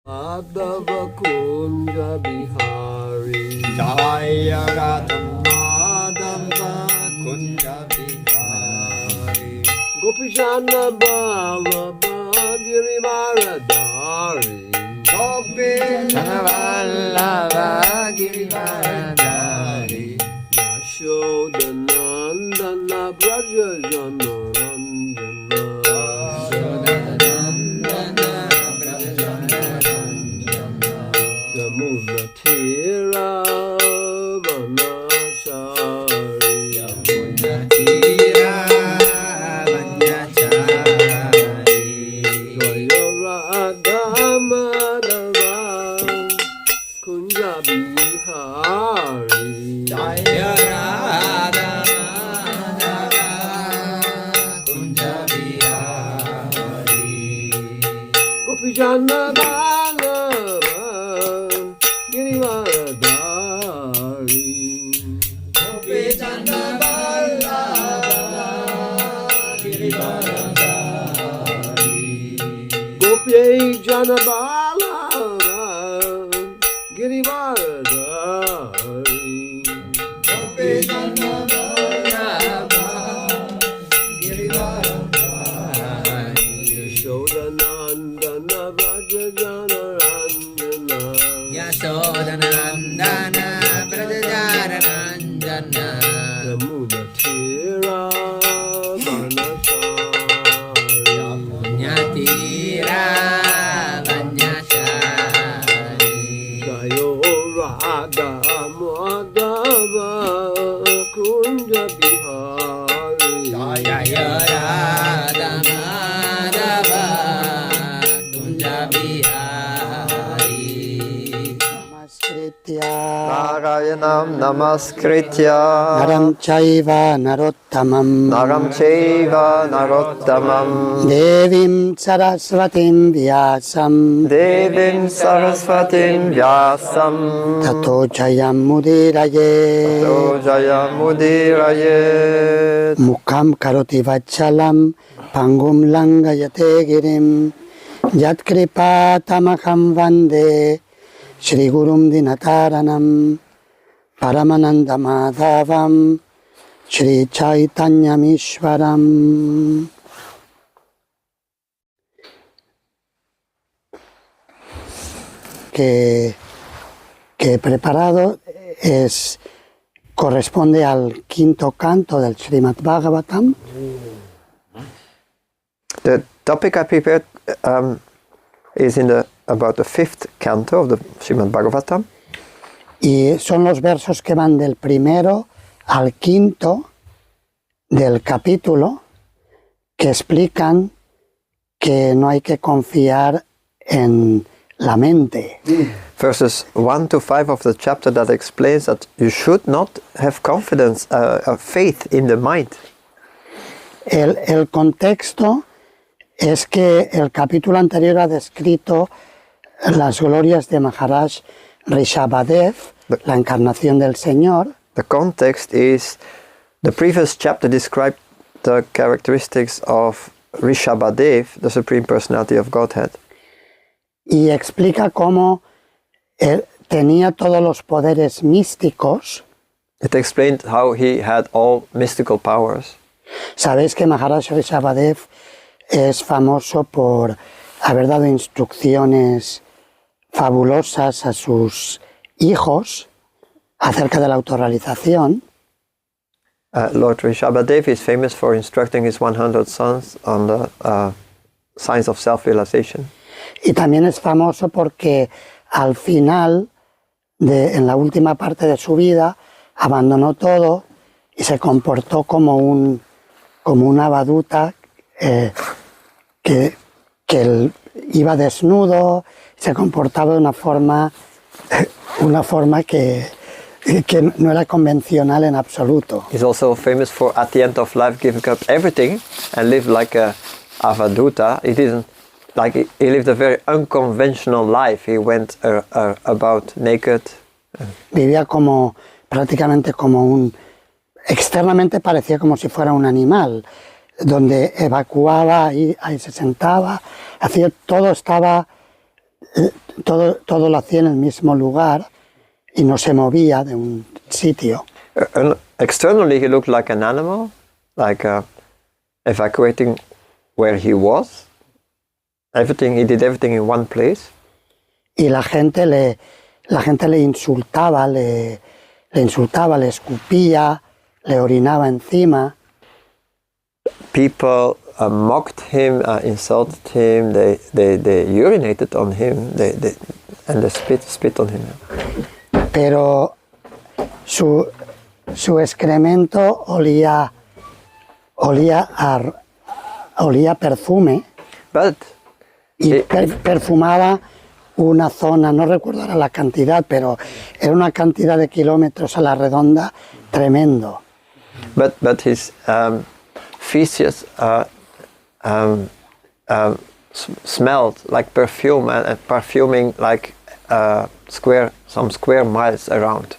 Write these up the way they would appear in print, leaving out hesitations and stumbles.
Madhava Kunja Bihari Jaya Radha Madhava Kunja Bihari Gopishana Ballabha Girivaradari Gopishana Vallabha Girivaradari Yashodanandana Braja Yamuna Tira Vanachari Yamuna Tira Vanachari Jaya Radha Madhava Kunja Bihari Jaya Radha Madhava Kunja Bihari Gopishana Ballabha Girivaradari Gopishana Vallabha Girivaradari Gopijana Ballabha Girivaradari Gopishana Vallabha Girivaradari Yashodanandana Vrajajana Ranjana Yashodanandana Brajajaranandana Yamuna Tira Vanachari Punyatira Vanyachari Jayo Radha Madhava Kunja Bihari Jaya Radha Madhava Kunja Bihari Namaskritya Narayanam Namaskritya Naram Chaiva Narottamam Naram Chaiva Narottamam Devim Saraswatim Vyasam Devim Saraswatim Vyasam Tato Jayam Mudiraye Jaya Mudirayet Mukham Karoti Vachalam Pangum Langayate Girim Yat Kripa Tamaham Vande Shri Gurum Dinataranam Paramananda Madhavam Shri Chaitanya Mishwaram. Que he preparado corresponde al quinto canto del Srimad Bhagavatam. The topic I prepared is about the fifth canto of the Srimad Bhagavatam. Y son los versos que van del primero al quinto del capítulo, que explican que no hay que confiar en la mente. Verses 1 to 5 of the chapter that explains that you should not have confidence, faith in the mind. El contexto es que el capítulo anterior ha descrito las glorias de Maharaj Rishabhadev, la encarnación del Señor. The context is the previous chapter described the characteristics of Rishabhadev, the Supreme Personality of Godhead. Y explica cómo tenía todos los poderes místicos. It explained how he had all mystical powers. Sabéis que Maharaj Rishabhadev es famoso por haber dado instrucciones fabulosas a sus hijos acerca de la autorrealización. Lord Rishabhadev is famous for instructing his 100 sons on the signs of self-realization. Y también es famoso porque al final, en la última parte de su vida, abandonó todo y se comportó como una baduta que él iba desnudo, se comportaba de una forma que no era convencional en absoluto. He's also famous for, at the end of life, giving up everything and lived like a avaduta. He lived a very unconventional life. He went about naked. Vivía prácticamente externamente parecía como si fuera un animal. donde evacuaba, ahí se sentaba, hacía todo, estaba todo lo hacía en el mismo lugar y no se movía de un sitio. Externally, he looked like an animal, like evacuating where he was. He did everything in one place. Y la gente le insultaba, le escupía, le orinaba encima. People mocked him, insulted him. They urinated on him. And they spit on him. Pero su excremento olía a perfume But y perfumaba una zona, no recuerdo ahora la cantidad, pero era una cantidad de kilómetros a la redonda tremendo. But his feces smelled like perfume and perfuming like some square miles around.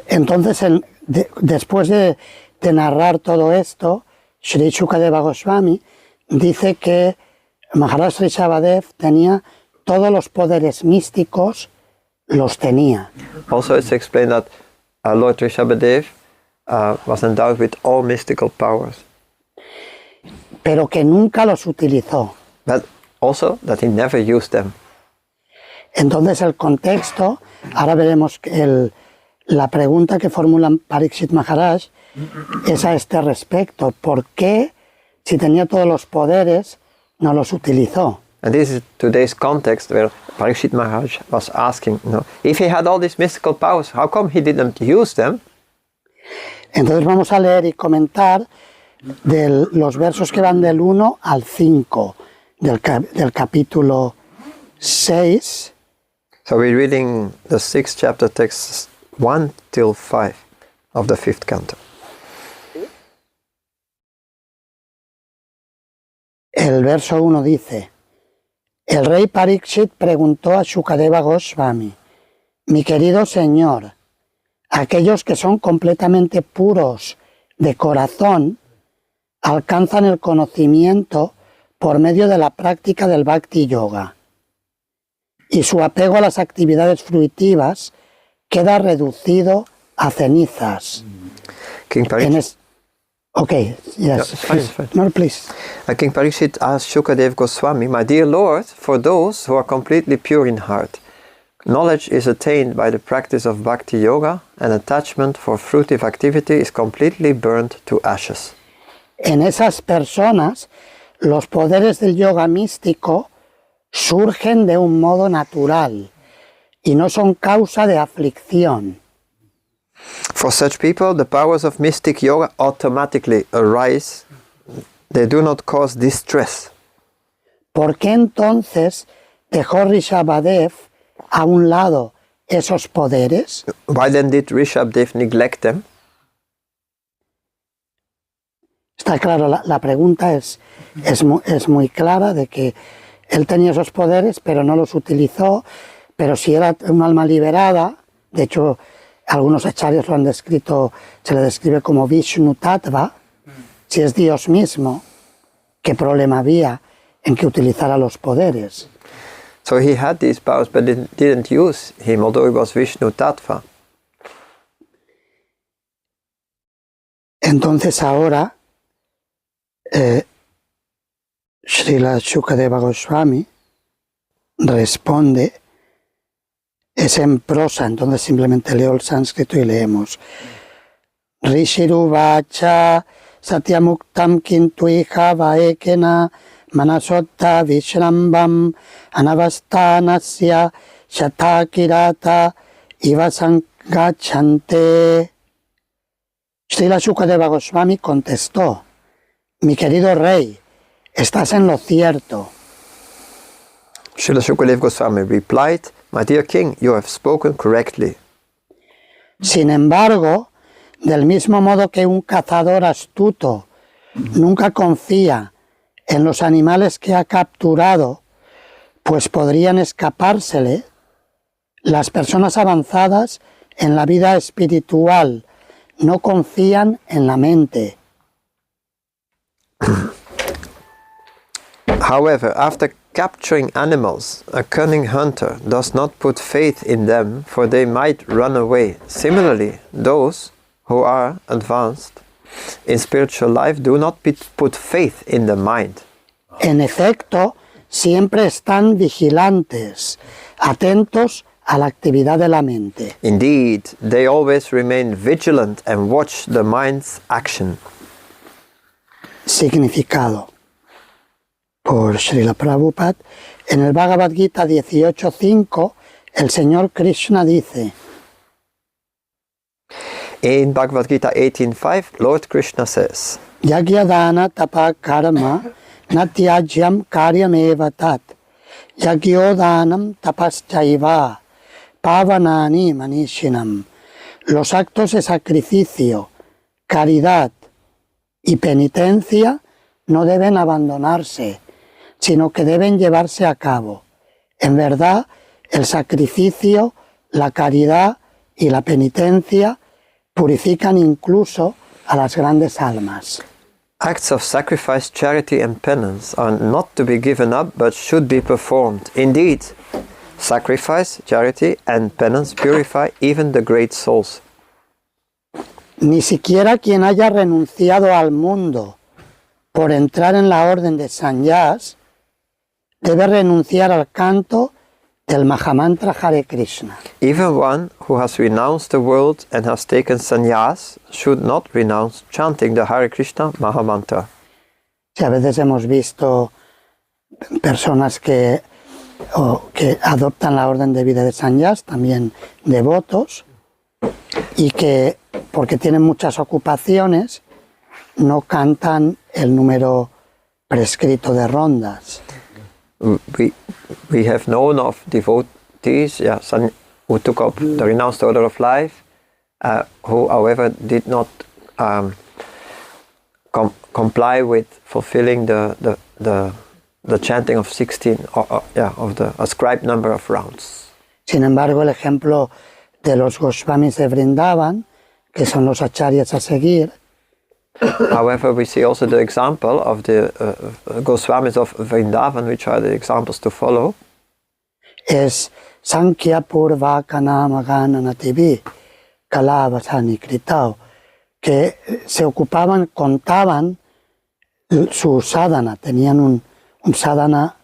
Entonces, después de narrar todo esto, Sri Shukadeva Goswami dice que Maharaj Rishabhadev tenía todos los poderes místicos, los tenía. Also, it's explained that Lord Rishabhadev was endowed with all mystical powers. Pero que nunca los utilizó. But also that he never used them. Entonces el contexto, ahora veremos que la pregunta que formula Parikshit Maharaj es a este respecto. ¿Por qué, si tenía todos los poderes, no los utilizó? And this is today's context where Parikshit Maharaj was asking, if he had all these mystical powers, how come he didn't use them? Entonces vamos a leer y comentar los versos que van del 1 al 5 del capítulo 6. So we're reading the 6th chapter, texts 1 till 5 of the 5th canto. El verso 1 dice: el rey Parikshit preguntó a Shukadeva Goswami: mi querido señor, aquellos que son completamente puros de corazón alcanzan el conocimiento por medio de la práctica del Bhakti Yoga, y su apego a las actividades fruitivas queda reducido a cenizas. King Parikshit, Okay, yes. it's fine. No, please. King Parikshit asked Shukadeva Goswami, my dear Lord, for those who are completely pure in heart, knowledge is attained by the practice of Bhakti Yoga, and attachment for fruitive activity is completely burned to ashes. En esas personas, los poderes del yoga místico surgen de un modo natural y no son causa de aflicción. For such people, the powers of mystic yoga automatically arise. They do not cause distress. ¿Por qué entonces dejó Rishabhadev a un lado esos poderes? Why then did Rishabhadev neglect them? Está claro, la pregunta es muy clara, de que él tenía esos poderes, pero no los utilizó. Pero si era un alma liberada, de hecho, algunos acharyas lo han descrito, se le describe como Vishnu Tattva, si es Dios mismo, ¿qué problema había en que utilizara los poderes? So he had these powers, but didn't use him, although he was Vishnu Tattva. Entonces ahora, Srila Shukadeva Goswami responde, es en prosa, entonces simplemente leo el sánscrito y leemos. Rishiruvacha satyamuktam kintuiha vaekena manasotta vishrambam anavastanasya shatakirata ivasangachante. Srila Shukadeva Goswami contestó: mi querido rey, estás en lo cierto. Srila Shukadeva Goswami replied, my dear king, you have spoken correctly. Sin embargo, del mismo modo que un cazador astuto nunca confía en los animales que ha capturado, pues podrían escapársele, las personas avanzadas en la vida espiritual no confían en la mente. However, after capturing animals, a cunning hunter does not put faith in them, for they might run away. Similarly, those who are advanced in spiritual life do not put faith in the mind. En efecto, siempre están vigilantes, atentos a la actividad de la mente. Indeed, they always remain vigilant and watch the mind's action. Significado. Por Srila Prabhupada, en el Bhagavad Gita 18.5, el Señor Krishna dice: In Bhagavad Gita 18.5, Lord Krishna says, Yagyadana tapa karma natyajyam karyameva tat yagyodhanam tapaschaiva pavanani manishinam. Los actos de sacrificio, caridad y penitencia no deben abandonarse, sino que deben llevarse a cabo. En verdad, el sacrificio, la caridad y la penitencia purifican incluso a las grandes almas. acts of sacrifice, charity and penance are not to be given up but should be performed. Indeed, sacrifice, charity and penance purify even the great souls. Ni siquiera quien haya renunciado al mundo por entrar en la orden de Sannyas debe renunciar al canto del Mahamantra Hare Krishna. Even one who has renounced the world and has taken sannyas should not renounce chanting the Hare Krishna Mahamantra. Si a veces hemos visto personas que adoptan la orden de vida de Sannyas, también devotos, y que porque tienen muchas ocupaciones no cantan el número prescrito de rondas. We have known of devotees who took up the renounced order of life, who however did not comply with fulfilling the chanting of 16 of the ascribed number of rounds. Sin embargo, el ejemplo de los Goswamis de Vrindavan, que son los acharyas a seguir, However, we see also the example of the Goswamis of Vrindavan, which are the examples to follow. es Sankhya Purva Kanama Gana Nativi Kalavasani Kritao, que se ocupaban, contaban su sadhana, tenían un sadhana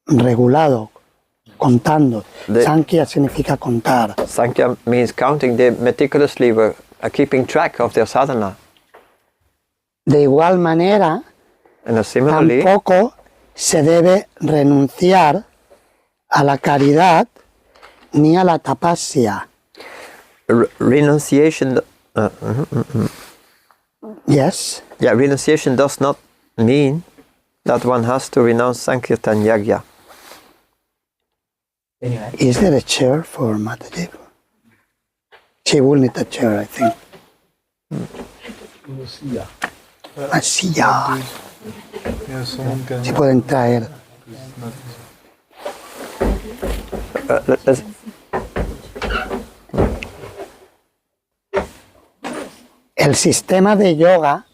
regulado, contando. Sankhya significa contar. Sankhya means counting. They meticulously were keeping track of their sadhana. De igual manera, And similarly, tampoco se debe renunciar a la caridad ni a la tapasya. renunciation. Yes. Yeah, renunciation does not mean that one has to renounce Sankirtan Yagya. Anyway. Is there a chair for Mataji? She will need a chair, I think. Una silla. Si pueden traer. Let's, El sistema de yoga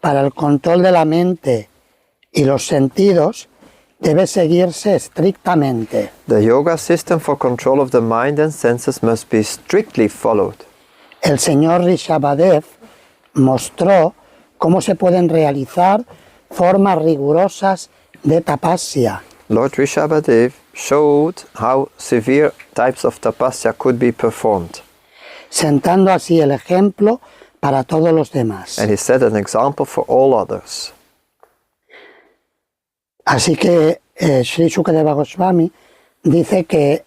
para el control de la mente y los sentidos debe seguirse estrictamente. the yoga system for control of the mind and senses must be strictly followed. El señor Rishabhadev mostró cómo se pueden realizar formas rigurosas de tapasya. Lord Rishabhadev showed how severe types of tapasya could be performed, sentando así el ejemplo para todos los demás. and he set an example for all others. Así que Sri Sukadeva Goswami dice que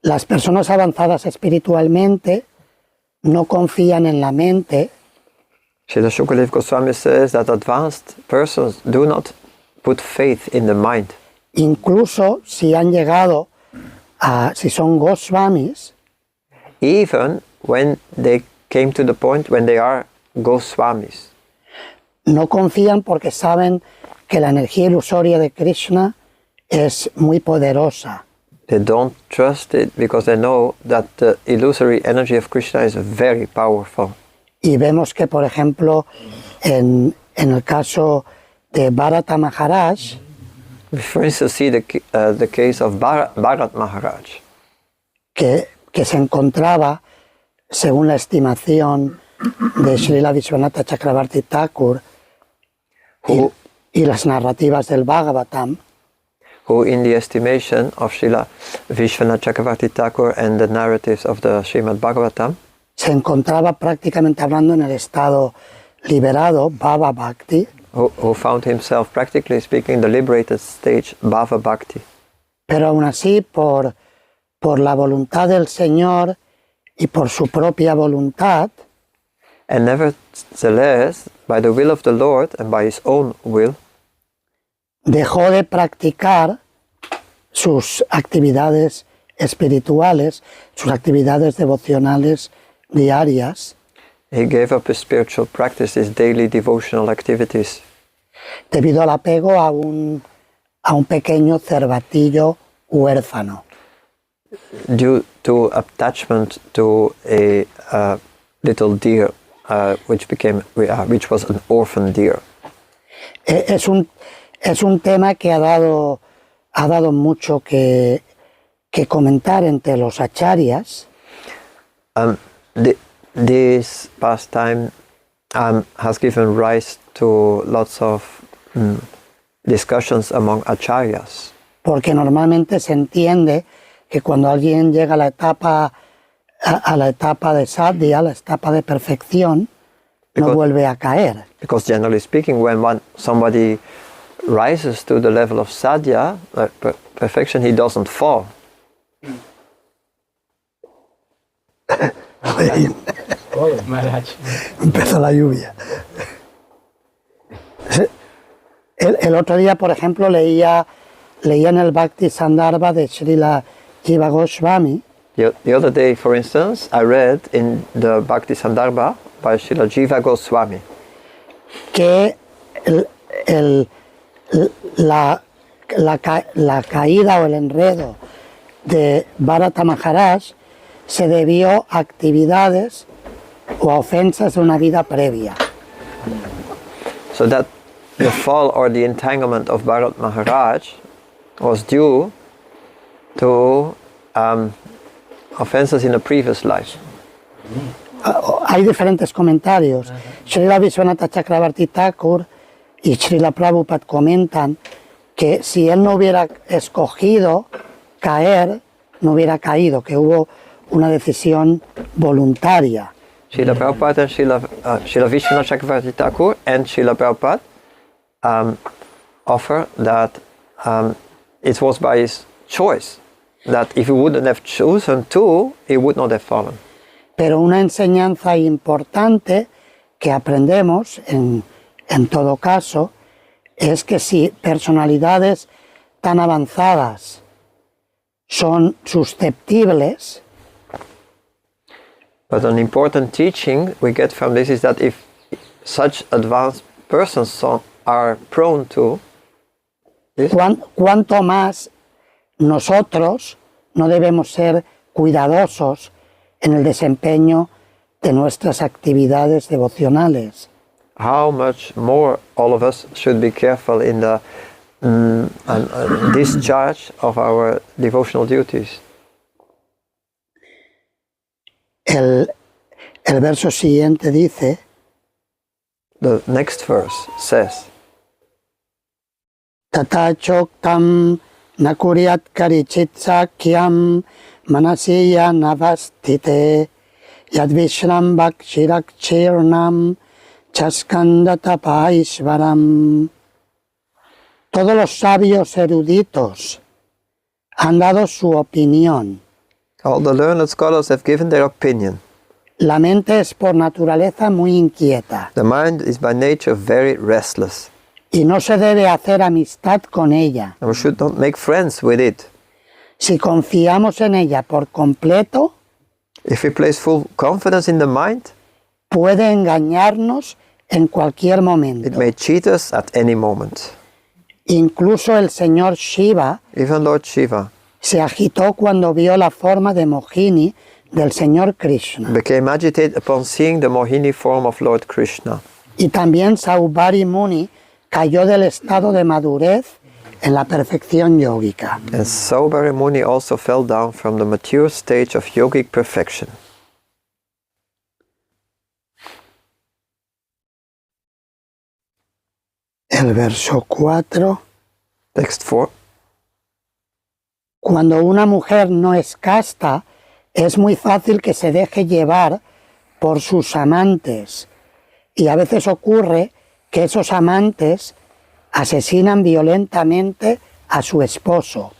las personas avanzadas espiritualmente no confían en la mente, Srila Shukadev Goswami says that advanced persons do not put faith in the mind. incluso si han llegado si son Goswamis, Even when they came to the point when they are Goswamis. no confían porque saben que la energía ilusoria de Krishna es muy poderosa. They don't trust it because they know that the illusory energy of Krishna is very powerful. Y vemos que, por ejemplo, en el caso de Bharata Maharaj, For instance, see the case of Bharat Maharaj, que se encontraba, según la estimación de Srila Vishwanatha Chakravarti Thakur y las narrativas del Bhagavatam, who in the estimation of Srila Vishwanath Chakravarti Thakur and the narratives of the Srimad Bhagavatam, se encontraba prácticamente hablando en el estado liberado, Bhava Bhakti, who found himself, practically speaking, the liberated stage, Bhava Bhakti. pero aún así por la voluntad del Señor y por su propia voluntad, And nevertheless, by the will of the Lord and by his own will, dejó de practicar sus actividades espirituales, sus actividades devocionales diarias, he gave up his spiritual practice, his daily devotional activities, debido al apego a un pequeño cervatillo huérfano. due to attachment to a little deer, which was an orphan deer. Es un tema que ha dado mucho que comentar entre los acharyas, This pastime has given rise to lots of discussions among acharyas, porque normalmente se entiende que cuando alguien llega a la etapa de sadhya, a la etapa de perfección, no vuelve a caer. because generally speaking, when somebody rises to the level of sadhya, perfection, he doesn't fall. Maharaj. Empezó la lluvia. El otro día, por ejemplo, leía en el Bhakti Sandarbha de Srila Jiva Goswami The other day, for instance, I read in the Bhakti Sandarbha by Srila Jiva Goswami que la caída o el enredo de Bharata Maharaj se debió a actividades o a ofensas de una vida previa. so that the fall or the entanglement of Bharat Maharaj was due to offenses in a previous life. Hay diferentes comentarios. Srila Vishwanatha Chakravarti Thakur y Srila Prabhupada comentan que si él no hubiera escogido caer, no hubiera caído, que hubo una decisión voluntaria. Srila Prabhupada and Srila Vishwanath Chakravarti Thakur and Srila Prabhupada offer that it was by his choice, that if he wouldn't have chosen to, he would not have fallen. Pero una enseñanza importante que aprendemos en todo caso es que si personalidades tan avanzadas son susceptibles, But an important teaching we get from this is that if such advanced persons are prone to this, cuanto más nosotros no debemos ser cuidadosos en el desempeño de nuestras actividades devocionales. how much more all of us should be careful in the discharge of our devotional duties. El verso siguiente dice: The next verse says, Tata choktam nakuryat karichit sakyam manasiya navastite yadvishram bhakshirak chirnam chaskandata paishvaram. Todos los sabios eruditos han dado su opinión. all the learned scholars have given their opinion. La mente es por naturaleza muy inquieta The mind is by nature very restless, y no se debe hacer amistad con ella. and we should not make friends with it. Si confiamos en ella por completo, If we place full confidence in the mind, puede engañarnos en cualquier it momento. may cheat us at any moment. Incluso el señor Shiva Even Lord Shiva se agitó cuando vio la forma de Mohini del señor Krishna. became agitated upon seeing the Mohini form of Lord Krishna. Y también Saubhari Muni cayó del estado de madurez en la perfección yógica. And Saubhari Muni also fell down from the mature stage of yogic perfection. El verso 4. Text 4. Cuando una mujer no es casta, es muy fácil que se deje llevar por sus amantes. Y a veces ocurre que esos amantes asesinan violentamente a su esposo.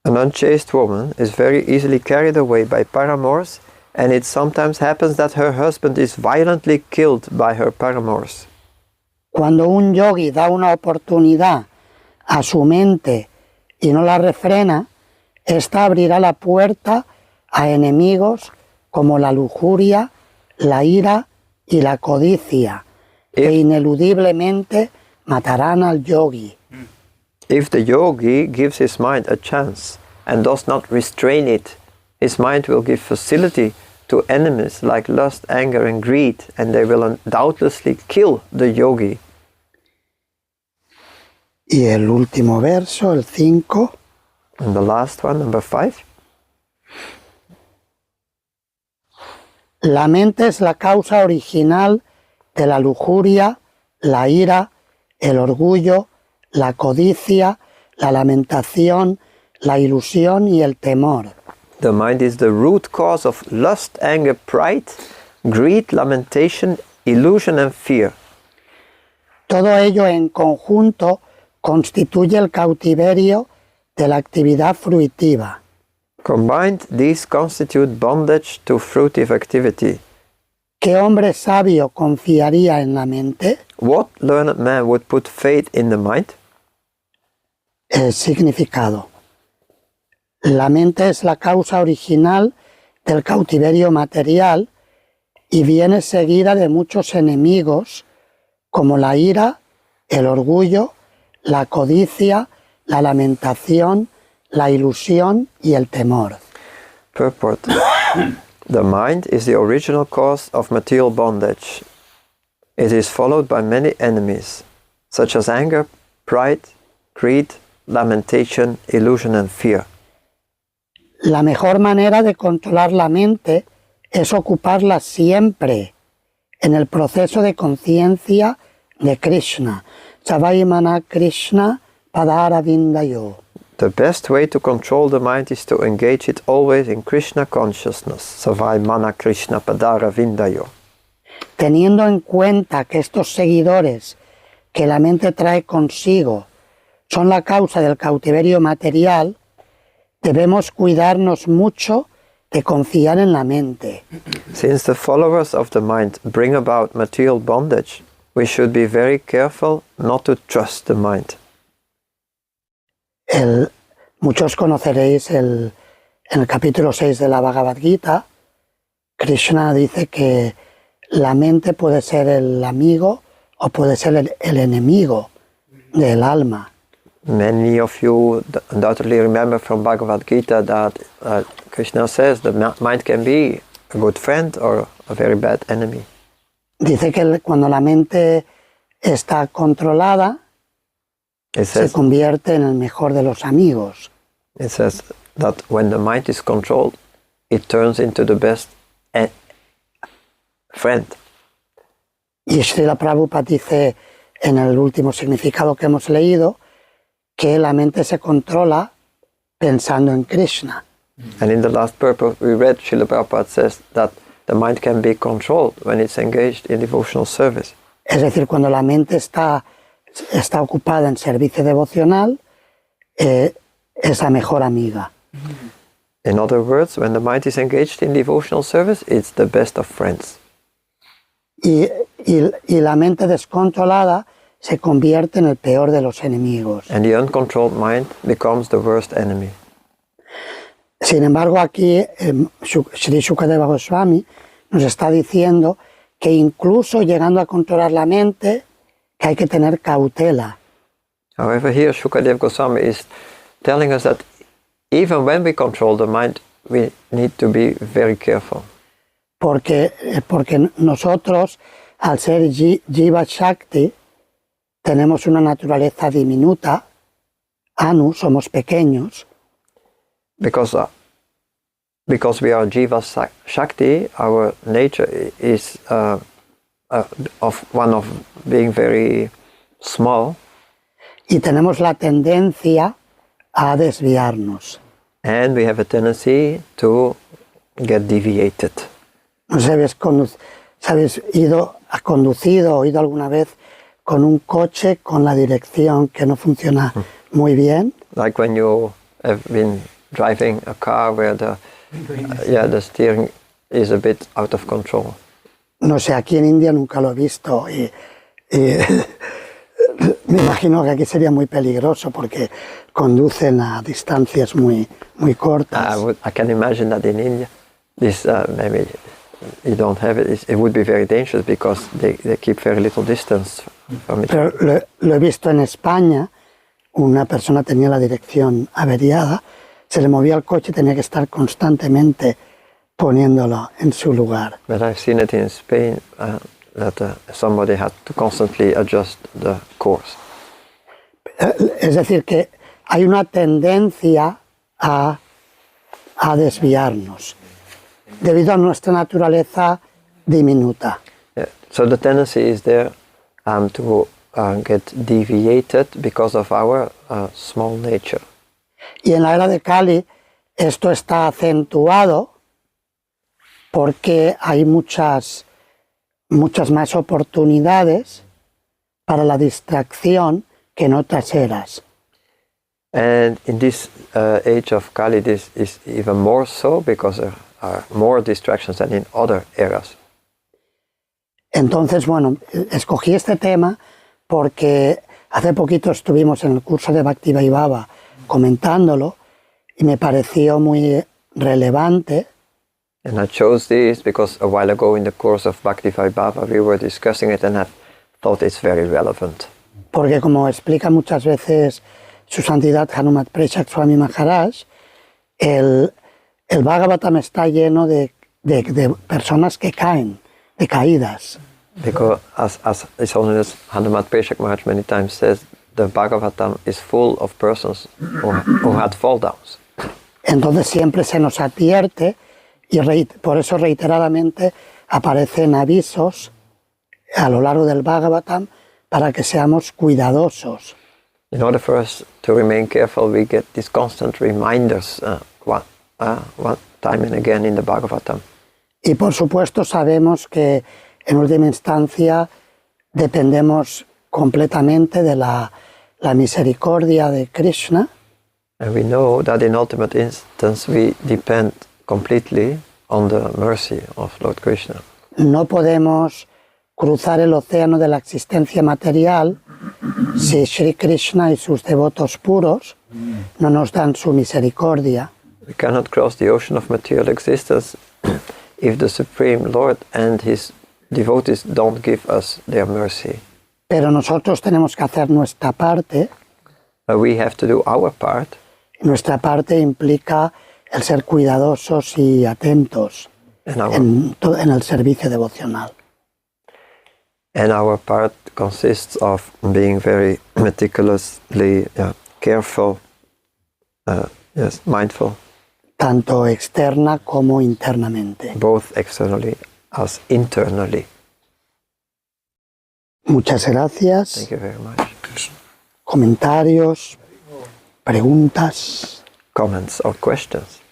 An unchaste woman is very easily carried away by paramours, and it sometimes happens that her husband is violently killed by her paramours. Cuando un yogi da una oportunidad a su mente y no la refrena, ésta abrirá la puerta a enemigos como la lujuria, la ira y la codicia, que ineludiblemente matarán al yogi. If the yogi gives his mind a chance and does not restrain it, his mind will give facility to enemies like lust, anger, and greed, and they will undoubtedly kill the yogi. Y el último verso, el 5. And the last one, number 5. La mente es la causa original de la lujuria, la ira, el orgullo, la codicia, la lamentación, la ilusión y el temor. The mind is the root cause of lust, anger, pride, greed, lamentation, illusion, and fear. Todo ello en conjunto constituye el cautiverio de la actividad fruitiva. Combined, these constitute bondage to fruitive activity. ¿Qué hombre sabio confiaría en la mente? What learned man would put faith in the mind? El significado. La mente es la causa original del cautiverio material y viene seguida de muchos enemigos como la ira, el orgullo, la codicia, la lamentación, la ilusión y el temor. Purport. The mind is the original cause of material bondage. It is followed by many enemies, such as anger, pride, greed, lamentation, illusion, and fear. La mejor manera de controlar la mente es ocuparla siempre en el proceso de conciencia de Krishna. Savaimana Krishna Padaravindayo. The best way to control the mind is to engage it always in Krishna consciousness. Savai Mana Krishna Padara Vindayo. Teniendo en cuenta que estos seguidores que la mente trae consigo son la causa del cautiverio material, debemos cuidarnos mucho de confiar en la mente. Since the followers of the mind bring about material bondage, we should be very careful not to trust the mind. Muchos conoceréis en el capítulo 6 de la Bhagavad Gita, Krishna dice que la mente puede ser el amigo o puede ser el enemigo del alma. Many of you undoubtedly remember from Bhagavad Gita that Krishna says the mind can be a good friend or a very bad enemy. Dice que cuando la mente está controlada, se convierte en el mejor de los amigos. It says that when the mind is controlled, it turns into the best friend. Y Srila Prabhupada dice en el último significado que hemos leído que la mente se controla pensando en Krishna. And in the last purpose we read, Srila Prabhupada says that the mind can be controlled when it's engaged in devotional service. Es decir, cuando la mente está ocupada en servicio devocional, es la mejor amiga. In other words, when the mind is engaged in devotional service, it's the best of friends. Y la mente descontrolada se convierte en el peor de los enemigos. And the uncontrolled mind becomes the worst enemy. Sin embargo, aquí Sri Shukadeva Goswami nos está diciendo que incluso llegando a controlar la mente, que hay que tener cautela. However, here Shukadeva Goswami is telling us that even when we control the mind, we need to be very careful. Porque nosotros, al ser Jiva Shakti, tenemos una naturaleza diminuta, anu, somos pequeños, because we are Jiva Shakti, our nature is one of being very small, y tenemos la tendencia a desviarnos. and we have a tendency to get deviated. No sé si habéis conducido o ido alguna vez con un coche con la dirección que no funciona muy bien. Like when you have been driving a car where the steering is a bit out of control. No sé, aquí en India nunca lo he visto y me imagino que aquí sería muy peligroso porque conducen a distancias muy cortas. I can imagine that in India, this maybe you don't have it. It would be very dangerous because they keep very little distance from it. Pero lo he visto en España, una persona tenía la dirección averiada, se le movía el coche y tenía que estar constantemente poniéndolo en su lugar. But I've seen it in Spain that somebody had to constantly adjust the course. Es decir, que hay una tendencia a desviarnos debido a nuestra naturaleza diminuta. Yeah. So the tendency is there to get deviated because of our small nature. Y en la era de Kali esto está acentuado porque hay muchas más oportunidades para la distracción que en otras eras. And in this age of Kali, this is even more so because there are more distractions than in other eras. Entonces, bueno, escogí este tema porque hace poquito estuvimos en el curso de Bhaktivaibhava comentándolo y me pareció muy relevante. And I chose this because a while ago in the course of Bhaktivaibhava we were discussing it and I thought it's very relevant. Porque como explica muchas veces Su Santidad Hanumat Preshak Swami Maharaj, el Bhagavatam está lleno de personas que caen, de caídas. Because as His Holiness Hanumat Preshak Maharaj many times says, the Bhagavatam is full of persons who had fall downs. Entonces siempre se nos advierte y por eso reiteradamente aparecen avisos a lo largo del Bhagavatam para que seamos cuidadosos. In order for us to remain careful, we get these constant reminders one time and again in the Bhagavatam. Y por supuesto sabemos que en última instancia dependemos completamente de la misericordia de Krishna. And we know that in ultimate instance we depend completely on the mercy of Lord Krishna. No podemos cruzar el océano de la existencia material si Sri Krishna y sus devotos puros no nos dan su misericordia. We cannot cross the ocean of material existence if the Supreme Lord and His devotees don't give us their mercy. Pero nosotros tenemos que hacer nuestra parte. We have to do our part. Nuestra parte implica el ser cuidadosos y atentos en el servicio devocional. And our part consists of being very meticulously careful, mindful. Tanto externa como internamente. Both externally as internally. Muchas gracias. Thank you very much. Comentarios, preguntas. Comments or questions?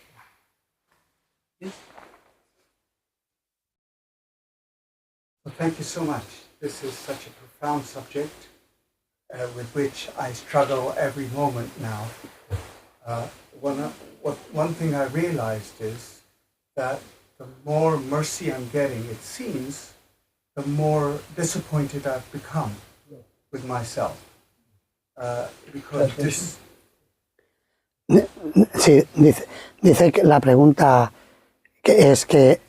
Well, thank you so much. This is such a profound subject with which I struggle every moment now. One thing I realized is that the more mercy I'm getting, it seems, the more disappointed I've become with myself. Because this... Sí, dice que la pregunta que es que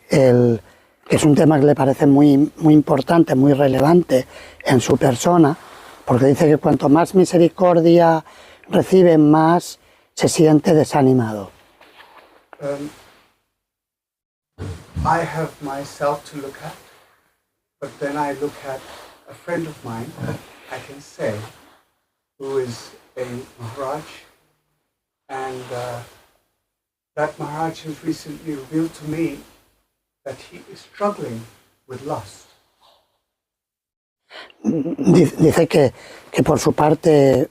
es un tema que le parece muy importante, muy relevante en su persona, porque dice que cuanto más misericordia recibe, más se siente desanimado. I have myself to look at, but then I look at a friend of mine I can say, who is a Maharaj, and that Maharaj has recently revealed to me that he is struggling with lust. Dice que por su parte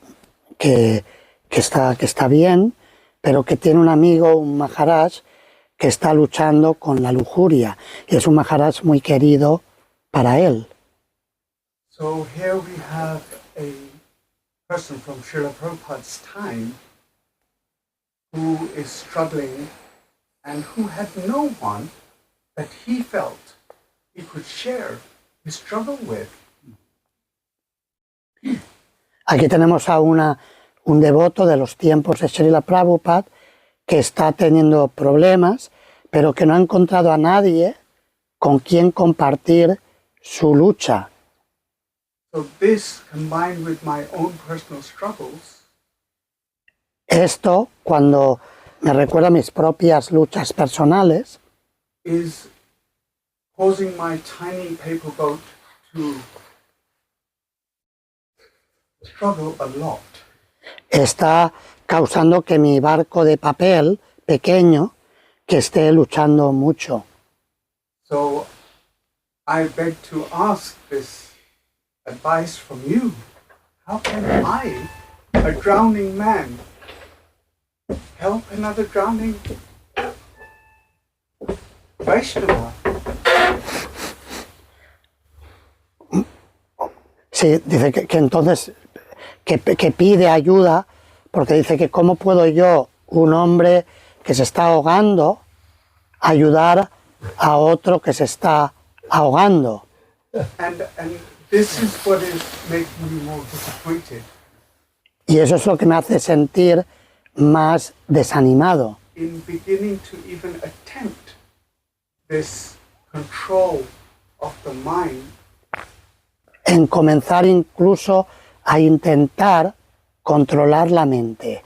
que está bien, pero que tiene un amigo, un Maharaj, que está luchando con la lujuria, y es un Maharaj muy querido para él. So here we have a person from Srila Prabhupada's time who is struggling and who had no one that he felt he could share his struggle with. Aquí tenemos a un devoto de los tiempos de Srila Prabhupada que está teniendo problemas, pero que no ha encontrado a nadie con quien compartir su lucha. So this, combined with my own personal struggles, Esto, cuando me recuerda a mis propias luchas personales, is causing my tiny paper boat to struggle a lot. está causando que mi barco de papel pequeño que esté luchando mucho. So I beg to ask this advice from you. How can I, a drowning man, help another drowning Vaishnava? Sí, dice que entonces que pide ayuda, porque dice que cómo puedo yo, un hombre que se está ahogando, ayudar a otro que se está ahogando. And this is what is making me more disappointed. Y eso es lo que me hace sentir más desanimado, In beginning to even attempt this control of the mind en comenzar incluso a intentar controlar la mente.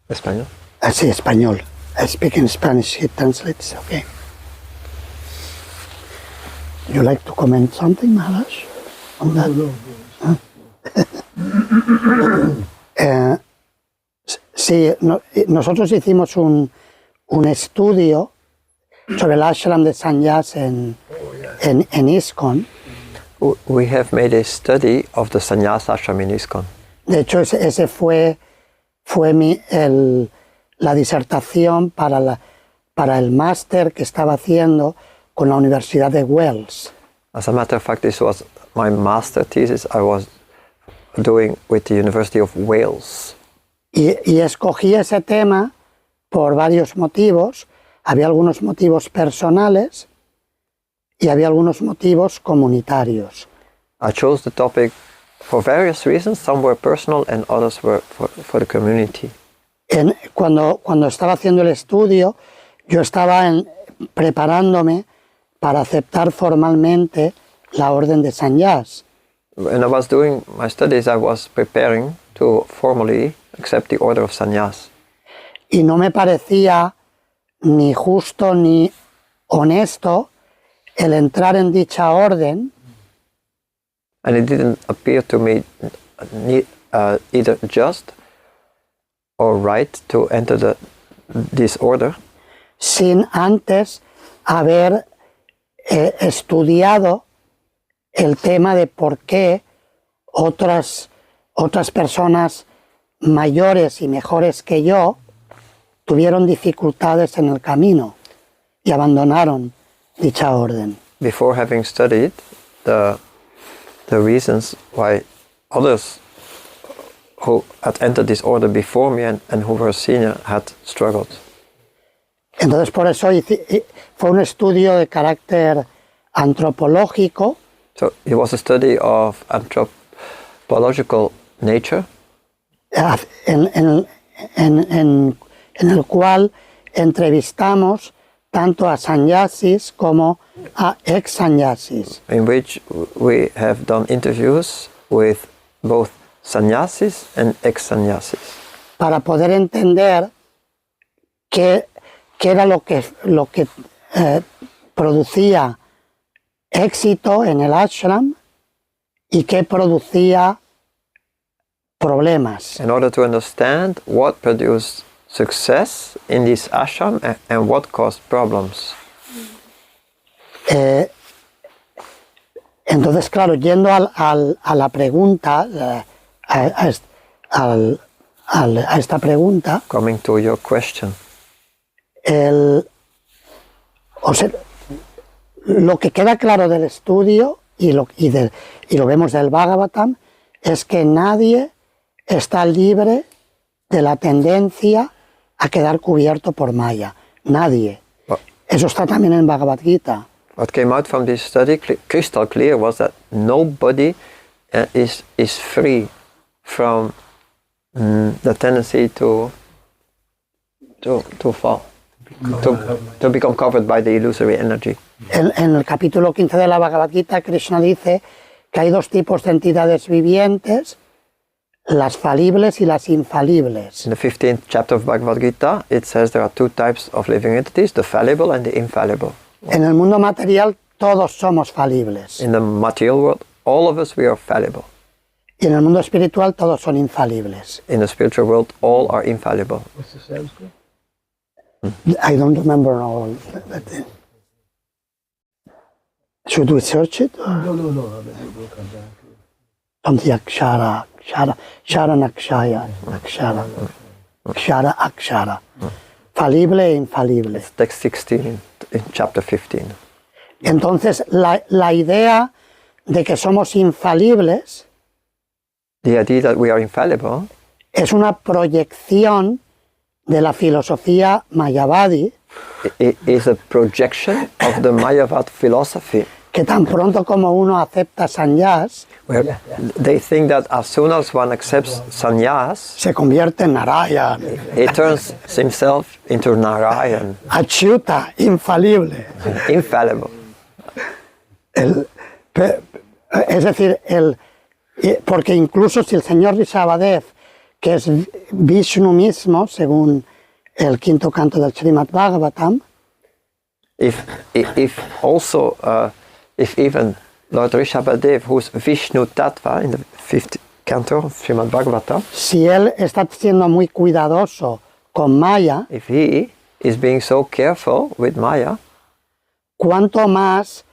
Español. Sí, español. I speak in Spanish, he translates, okay. You like to comment something, Maharaj? On that? Sí, nosotros hicimos un estudio sobre el ashram de Sannyas en ISKCON. We have made a study of the sannyas ashram in ISKCON. De hecho, ese fue la disertación para el máster que estaba haciendo con la Universidad de Wales. As a matter of fact, this was my master thesis I was doing with the University of Wales. Y escogí ese tema por varios motivos. Había algunos motivos personales y había algunos motivos comunitarios. I chose the topic for various reasons. Some were personal and others were for the community. Cuando estaba haciendo el estudio, yo estaba preparándome para aceptar formalmente la orden de Sannyas. When I was doing my studies, I was preparing to formally accept the order of sannyas. Y no me parecía ni justo ni honesto el entrar en dicha orden And it didn't appear to me either just or right to enter this order sin antes haber estudiado el tema de por qué otras personas mayores y mejores que yo tuvieron dificultades en el camino y abandonaron dicha orden. before having studied the reasons why others who had entered this order before me and who were senior had struggled. Entonces por eso fue un estudio de carácter antropológico. So it was a study of anthropological nature En el cual entrevistamos tanto a sannyasis como a ex-sannyasis. in which we have done interviews with both sannyasis and ex-sannyasis Para poder entender qué era lo que producía éxito en el ashram y qué producía problemas. In order to understand what produced success in this ashram and what caused problems. Entonces, claro, yendo a la pregunta, a esta pregunta, Coming to your question, lo que queda claro del estudio y lo vemos del Bhagavatam es que nadie está libre de la tendencia a quedar cubierto por Maya. Nadie. Eso está también en Bhagavad Gita. what came out from this study crystal clear was that nobody is free from the tendency to fall, to become covered by the illusory energy. En el capítulo 15 de la Bhagavad Gita, Krishna dice que hay dos tipos de entidades vivientes, las falibles y las infalibles. In the 15th chapter of Bhagavad Gita, it says there are two types of living entities, the fallible and the infallible. En el mundo material todos somos falibles In the material world, all of us, we are fallible. y en el mundo espiritual todos son infalibles. In the spiritual world, all are infallible. What's the Sanskrit? I don't remember all. Should we search it? Or No, we'll come back. something akshara, nakshaya, akshara. Falible e infalible. Text 16 in chapter 15. Entonces, la idea de que somos infalibles The idea that we are infallible es una proyección de la filosofía Mayavadi is a projection of the Mayavad philosophy, que tan pronto como uno acepta sannyas, where they think that as soon as one accepts sannyas, se convierte en Narayana, he turns himself into Narayan, achyuta, infalible. infallible. Es decir, porque incluso si el señor Rishabhadev, que es Vishnu mismo, según el quinto canto del Srimad Bhagavatam, If even Lord Rishabhadev, who's Vishnu Tattva in the 5th canto of Srimad Bhagavatam, si él está siendo muy cuidadoso con Maya, if he is being so careful with Maya, cuánto más,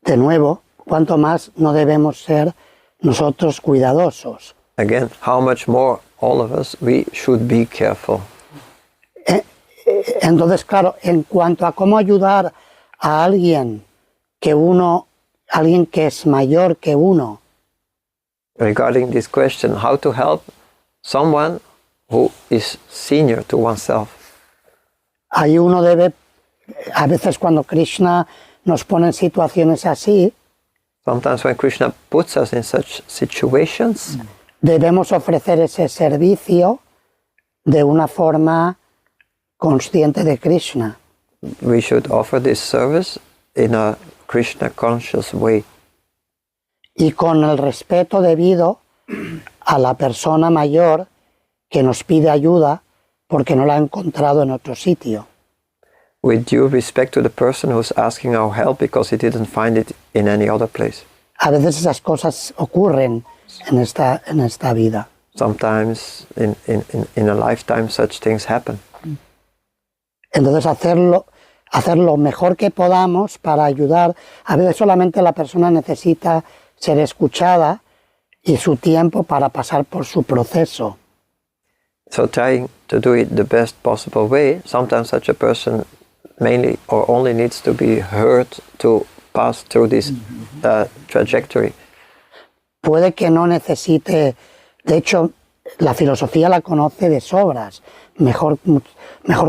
de nuevo, cuánto más no debemos ser nosotros cuidadosos. again, how much more all of us, we should be careful. Entonces, claro, en cuanto a cómo ayudar a alguien que es mayor que uno, Regarding this question, how to help someone who is senior to oneself. ahí uno debe, a veces cuando Krishna nos pone en situaciones así, Sometimes when Krishna puts us in such situations, debemos ofrecer ese servicio de una forma consciente de Krishna. we should offer this service in a Krishna conscious way, Y con el respeto debido a la persona mayor que nos pide ayuda porque no la ha encontrado en otro sitio. with due respect to the person who's asking our help because he didn't find it in any other place. A veces esas cosas ocurren en esta vida. Sometimes in a lifetime such things happen. Entonces hacer lo mejor que podamos para ayudar. A veces solamente la persona necesita ser escuchada y su tiempo para pasar por su proceso. So trying to do it the best possible way, sometimes such a person mainly or only needs to be heard to pass through this trajectory. Puede que no necesite, de hecho, la filosofía la conoce de sobras, mejor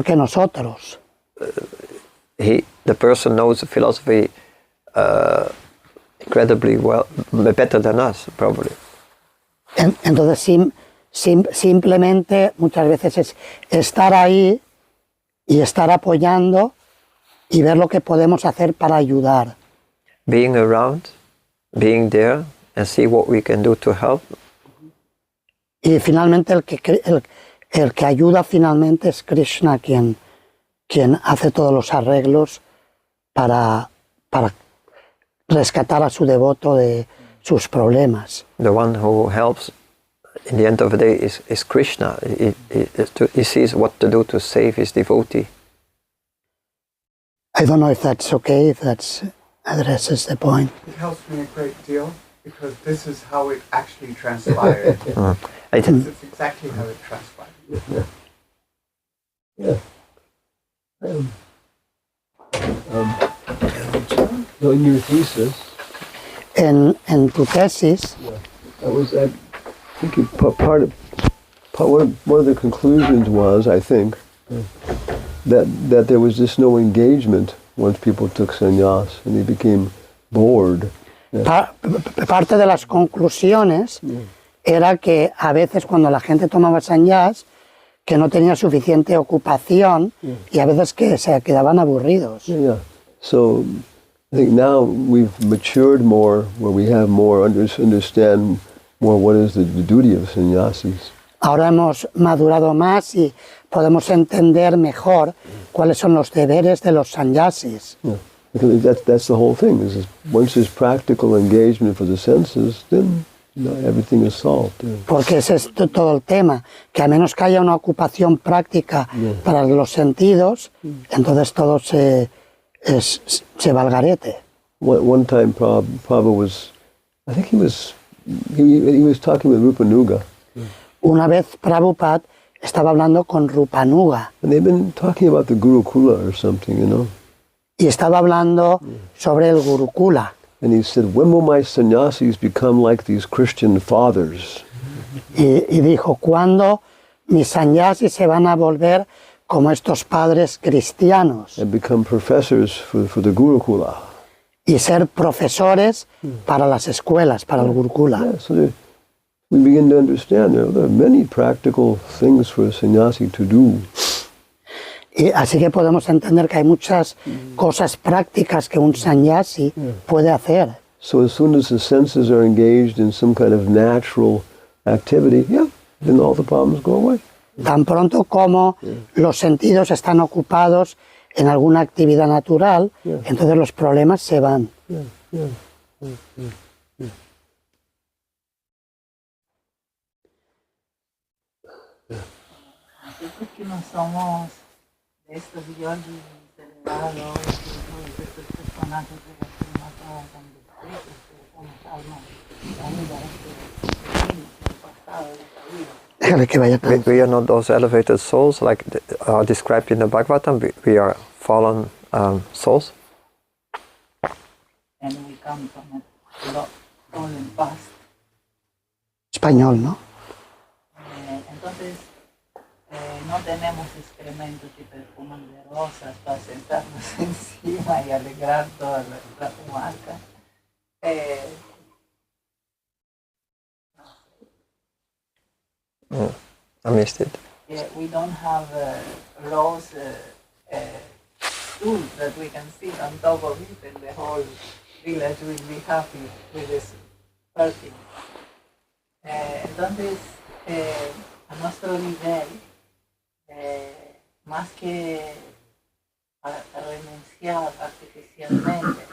que nosotros. The person knows the philosophy incredibly well, better than us, probably. Entonces, simplemente muchas veces es estar ahí y estar apoyando y ver lo que podemos hacer para ayudar. Being around, being there, and see what we can do to help. Y finalmente el que ayuda finalmente es Krishna, quien hace todos los arreglos para rescatar a su devoto de sus problemas. The one who helps in the end of the day is Krishna. He sees what to do to save his devotee. I don't know if that's okay, if that addresses the point. It helps me a great deal because this is how it actually transpired. It- It's exactly how it transpired. Yeah. So in your thesis, En tu tesis, that was that. I think one of the conclusions was, I think, that there was just no engagement once people took sannyas and they became bored. parte de las conclusiones era que a veces cuando la gente tomaba sannyas, que no tenía suficiente ocupación y a veces que se quedaban aburridos. Yeah. So I think now we've matured more, where we have more understand more what is the duty of sannyasis. Ahora hemos madurado más y podemos entender mejor cuáles son los deberes de los sannyasis. Yeah. Because that's the whole thing. Once there's practical engagement for the senses, then everything is solved. Yeah. Porque ese es todo el tema, que a menos que haya una ocupación práctica para los sentidos, entonces todo se va al garete. One time, Prabhupada was, I think he was talking with Rupanuga, Una vez Prabhupada estaba hablando con Rupanuga and they've been talking about the Gurukula or something, y estaba hablando sobre el Gurukula. And he said, when will my sannyasis become like these Christian fathers? Y dijo, ¿cuándo mis sannyasis se van a volver como estos padres cristianos And become professors for the Gurukula. y ser profesores para las escuelas, para el Gurukula? Yeah, so we begin to understand there are many practical things for a sannyasi to do. Y así que podemos entender que hay muchas cosas prácticas que un sannyasi puede hacer. So as soon as the senses are engaged in some kind of natural activity, then all the problems go away. Tan pronto como los sentidos están ocupados en alguna actividad natural, entonces los problemas se van. Nosotros que no somos de estos yogis elevados, de estos personajes de la primata tan discretos, que somos almas caídas, que pasado de la vida. Déjale que vaya tan. We are not those elevated souls like are described in the Bhagavatam. We are fallen souls. And we come from a lot fallen past. Español, ¿no? Entonces, no tenemos excrementos y perfumes de rosas para sentarnos encima y alegrar toda la comarca. I missed it. We don't have rose stool that we can sit on top of it and the whole village will be happy with this perfume. Entonces, a nuestro nivel, más que a renunciar artificialmente,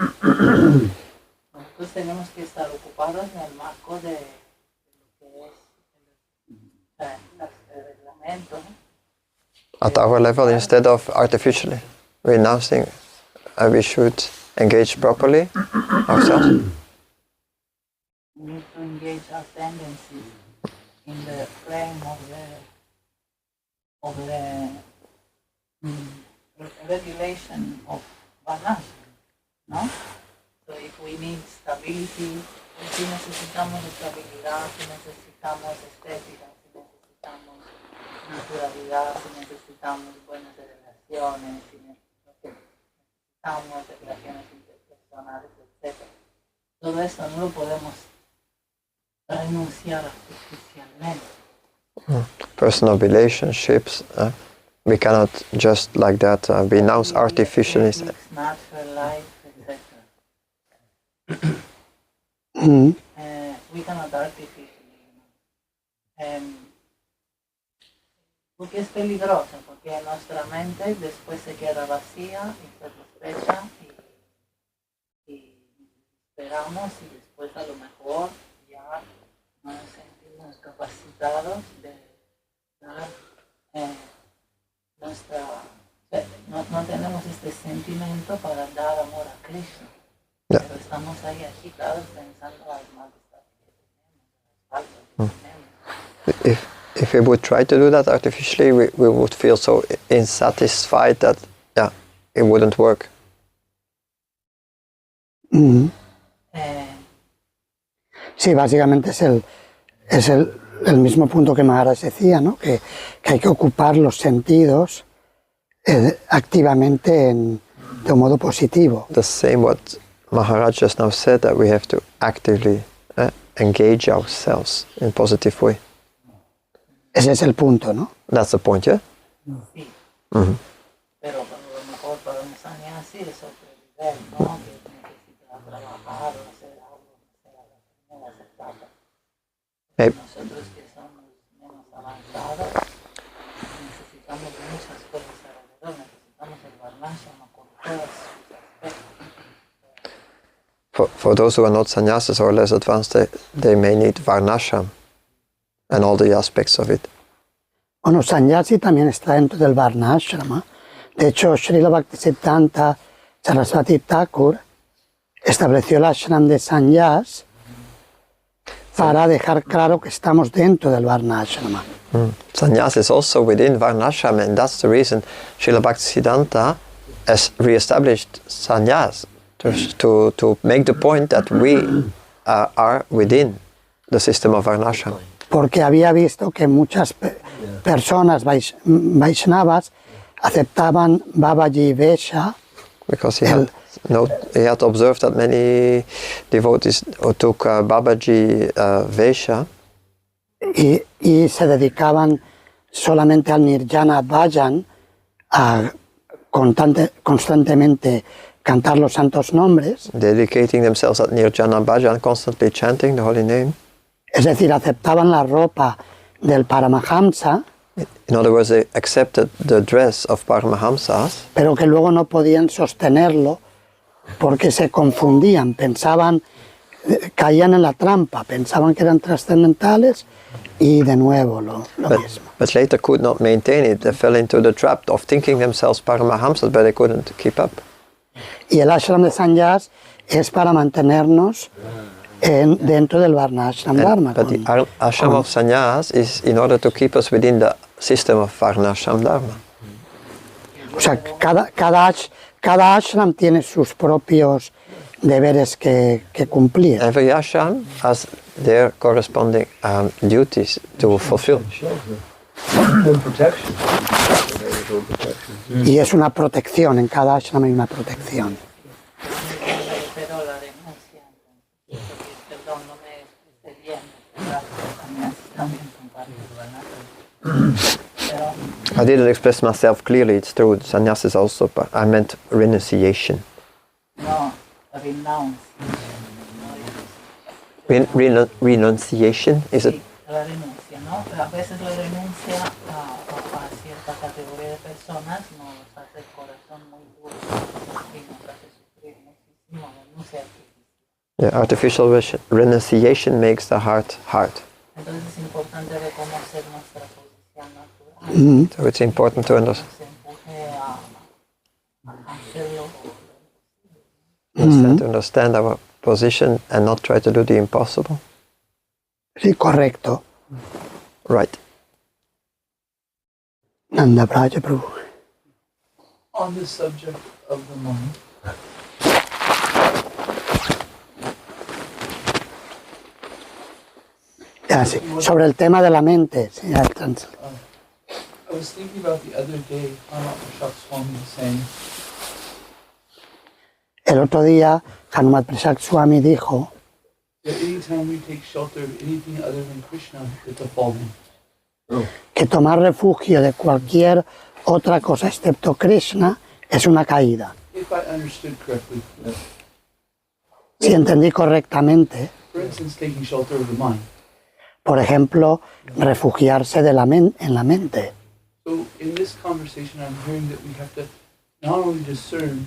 nosotros tenemos que estar ocupados en el marco de lo que es el reglamento. At our level, instead of artificially renouncing, we should engage properly ourselves. We need to engage our tendencies in the frame of the regulation of balance, ¿no? So if we need stability, si necesitamos estabilidad, si necesitamos estética, si necesitamos naturalidad, si necesitamos buenas relaciones, si necesitamos relaciones interpersonales, etc. Todo eso no lo podemos renunciar artificialmente. Personal relationships, we cannot just like that renounce artificially. Natural life, etc. We cannot artificially. Porque es peligroso, porque nuestra mente después se queda vacía y se despecha y esperamos y después a lo mejor ya no nos sentimos capacitados de dar no tenemos este sentimiento para dar amor a Krishna. Yeah. Pero estamos ahí agitados pensando las malas que tenemos, las faltas que tenemos. If we would try to do that artificially, we would feel so insatisfied that it wouldn't work. Mm. Eh, Sí, básicamente es el mismo punto que Maharaj decía, ¿no? Que hay que ocupar los sentidos activamente de un modo positivo. The same what Maharaj just now said, that we have to actively engage ourselves in a positive way. Ese es el punto, ¿no? That's the point, yeah? sí, Mhm. pero a lo mejor para un sannyasi es otro nivel, ¿no? Que necesita trabajar o hacer algo, no va a ser plata. Nosotros que somos menos avanzados necesitamos muchas cosas alrededor, necesitamos el varnashama con todas sus aspectos. For those who are not sannyasis or less advanced, they may need varnashram and all the aspects of it. Bueno, sannyasi también está dentro del varnashrama. De hecho, Srila Bhaktisiddhanta Saraswati Thakur estableció el ashram de sannyas para dejar claro que estamos dentro del varnashrama. Sannyas is also within varnashram, and that's the reason Srila Bhaktisiddhanta has re-established sannyas to make the point that we are within the system of varnashram. Porque había visto que muchas personas Vaishnavas aceptaban Babaji Vesha, Because he had observed that many devotees took Babaji Vesha y se dedicaban solamente al Nirjana Bhajan, a constantemente cantar los santos nombres, dedicating themselves at Nirjana Bhajan, constantly chanting the holy name. es decir, aceptaban la ropa del Paramahamsa, In other words, they accepted the dress of Paramahamsas, pero que luego no podían sostenerlo porque se confundían, pensaban, caían en la trampa, pensaban que eran trascendentales y de nuevo lo mismo. but later could not maintain it. They fell into the trap of thinking themselves Paramahamsas, but they couldn't keep up. Y el ashram de sannyas es para mantenernos dentro del varnashram dharma. But the ashram of sannyas is in order to keep us within the system of varnashram dharma. O sea, cada ashram tiene sus propios deberes que cumplir. Every ashram has their corresponding duties to fulfill. And protection. Y es una protección, en cada ashram hay una protección. Pero la renuncia, perdón, no me esté bien, también comparte pero I didn't express myself clearly, it's true, sannyas also, but I meant renunciation. no, renounce, Renunciation, is it? sí, la renuncia, ¿no? Pero a veces la renuncia a cierta categoría de personas nos hace el corazón muy duro y nos hace sufrir muchísimo, renuncia artificial. Yeah, artificial renunciation makes the heart hard. Entonces es importante reconocer nuestra posición natural, So it's important to nos empuje a hacerlo. understand our position and not try to do the impossible. Sí, correcto. Right. Nanda Braja Prabhu. On the subject of the mind, Ya, sí. Sobre el tema de la mente, sí, ya está. I was thinking about the other day, Hanuman Prasad Swami was saying El otro día, Hanuman Prasad Swami dijo that anytime we take shelter of anything other than Krishna, it's a falling. que tomar refugio de cualquier otra cosa excepto Krishna es una caída. If I understood correctly, Si entendí correctamente, for instance, taking shelter of the mind. por ejemplo, refugiarse de en la mente. So in this conversation, I'm hearing that we have to not only discern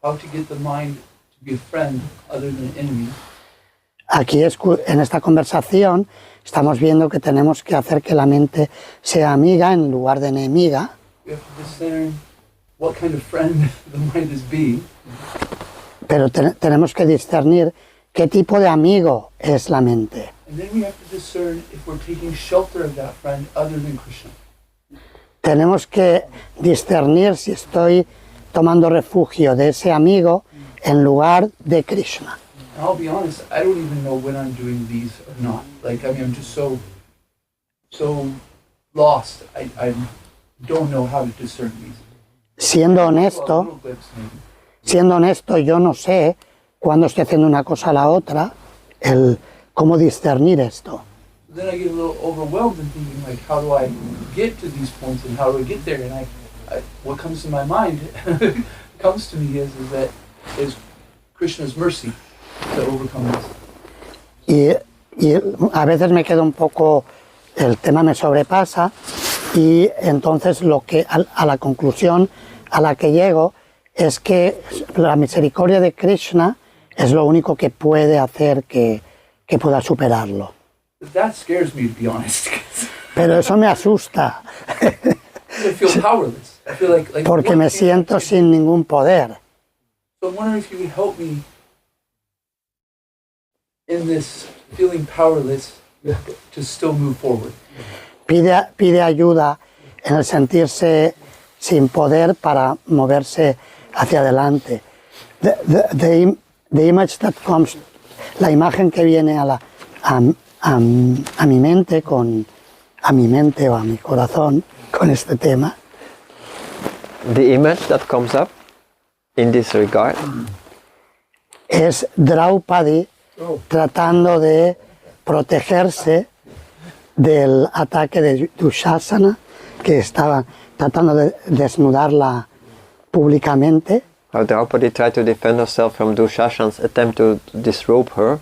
how to get the mind to be a friend other than an enemy. Aquí en esta conversación estamos viendo que tenemos que hacer que la mente sea amiga en lugar de enemiga. We have to discern what kind of friend the mind is being. Pero tenemos que discernir qué tipo de amigo es la mente. And then we have to discern if we're taking shelter of that friend other than Krishna. Tenemos que discernir si estoy tomando refugio de ese amigo en lugar de Krishna. And I'll be honest, I don't even know when I'm doing these or not. Like, I mean, I'm just so lost. I don't know how to discern these. Siendo A honesto, little glimpse maybe. yo no sé cuándo estoy haciendo una cosa a la otra, cómo discernir esto. Then I get a little overwhelmed and thinking, like, how do I get to these points and how do I get there? And what comes to my mind, comes to me is that is Krishna's mercy to overcome this. Y a veces me quedo un poco, el tema me sobrepasa y entonces a la conclusión a la que llego es que la misericordia de Krishna es lo único que puede hacer que pueda superarlo. But that scares me, to be honest. Pero eso me asusta, I feel powerless. I feel like porque what me can I siento do? sin ningún poder. So I'm wondering if you would help me in this feeling powerless to still move forward. Pide ayuda en el sentirse sin poder para moverse hacia adelante. The image that comes, la imagen que viene a mi mente o a mi corazón con este tema The image that comes up in this regard es Draupadi tratando de protegerse del ataque de Dushasana, que estaba tratando de desnudarla públicamente, how Draupadi tried to defend herself from Dushasana's attempt to disrobe her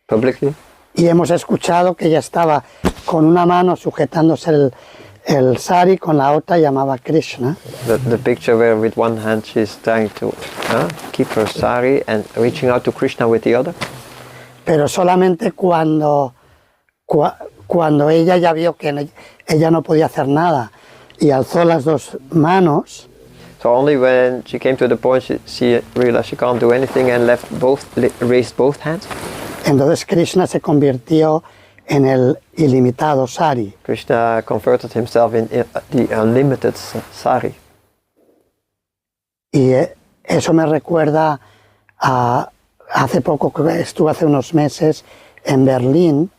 publicly. y hemos escuchado que ella estaba con una mano sujetándose el sari, con la otra llamaba a Krishna, The picture where with one hand she's trying to keep her sari and reaching out to Krishna with the other. pero solamente cuando ella ya vio que ella no podía hacer nada y alzó las dos manos, So only when she came to the point she realized she can't do anything and raised both hands. entonces Krishna se convirtió en el ilimitado sari. Krishna converted himself in the unlimited sari. Y eso me recuerda a hace poco, que estuve hace unos meses en Berlín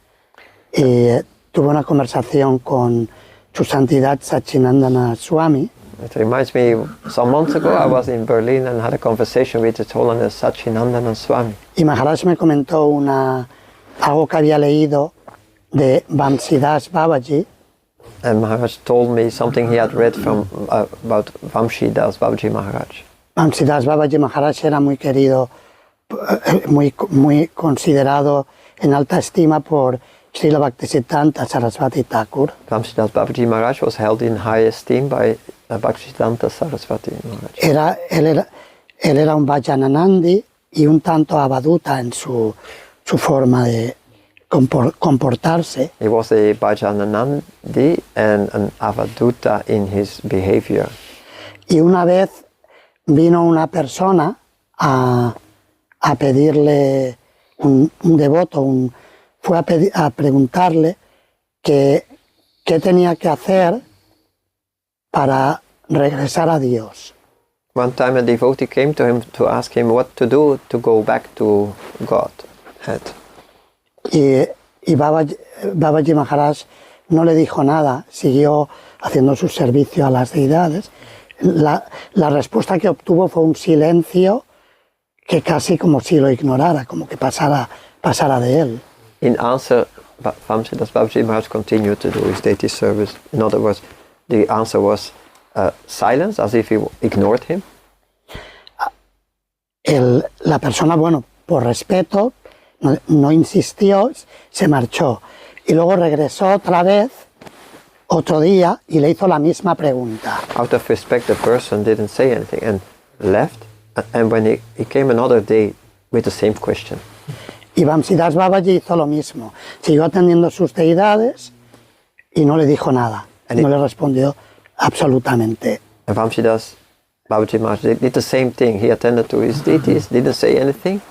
y tuve una conversación con Su Santidad Sachinandana Swami. It reminds me, some months ago I was in Berlin and had a conversation with His Holiness Sachinandana Swami. Y Maharaj me comentó algo que había leído de Vamsidas Babaji, And Maharaj told me something he had read from about Vamshidas Babaji Maharaj. Vamsidas Babaji Maharaj era muy querido, muy considerado en alta estima por Srila Bhaktisiddhanta Saraswati Thakur. Vamshidas Babaji Maharaj was held in high esteem by Bhaktisiddhanta Saraswati Maharaj. Él era un Vajananandi y un tanto avaduta en su forma de comportarse. He was a Bhajananandi and an Avaduta in his behavior. Y una vez vino una persona a pedirle, un devoto, fue a preguntarle qué tenía que hacer para regresar a Dios. One time a devotee came to him to ask him what to do to go back to God. Y Babaji Maharaj no le dijo nada, siguió haciendo su servicio a las deidades. La respuesta que obtuvo fue un silencio que casi como si lo ignorara, como que pasara de él. In answer, Vamsidas Babaji Maharaj continued to do his deity service. In other words, the answer was silence, as if he ignored him. La persona, bueno, por respeto, no insistió, se marchó. Y luego regresó otra vez, otro día, y le hizo la misma pregunta. Out of respect, the person didn't say anything and left. And when he came another day with the same question. Y Vamsidas Babaji hizo lo mismo. Siguió atendiendo sus deidades y no le dijo nada. No le respondió absolutamente. And Vamsidas Babaji Maharaj did the same thing. He attended to his deities, didn't say anything.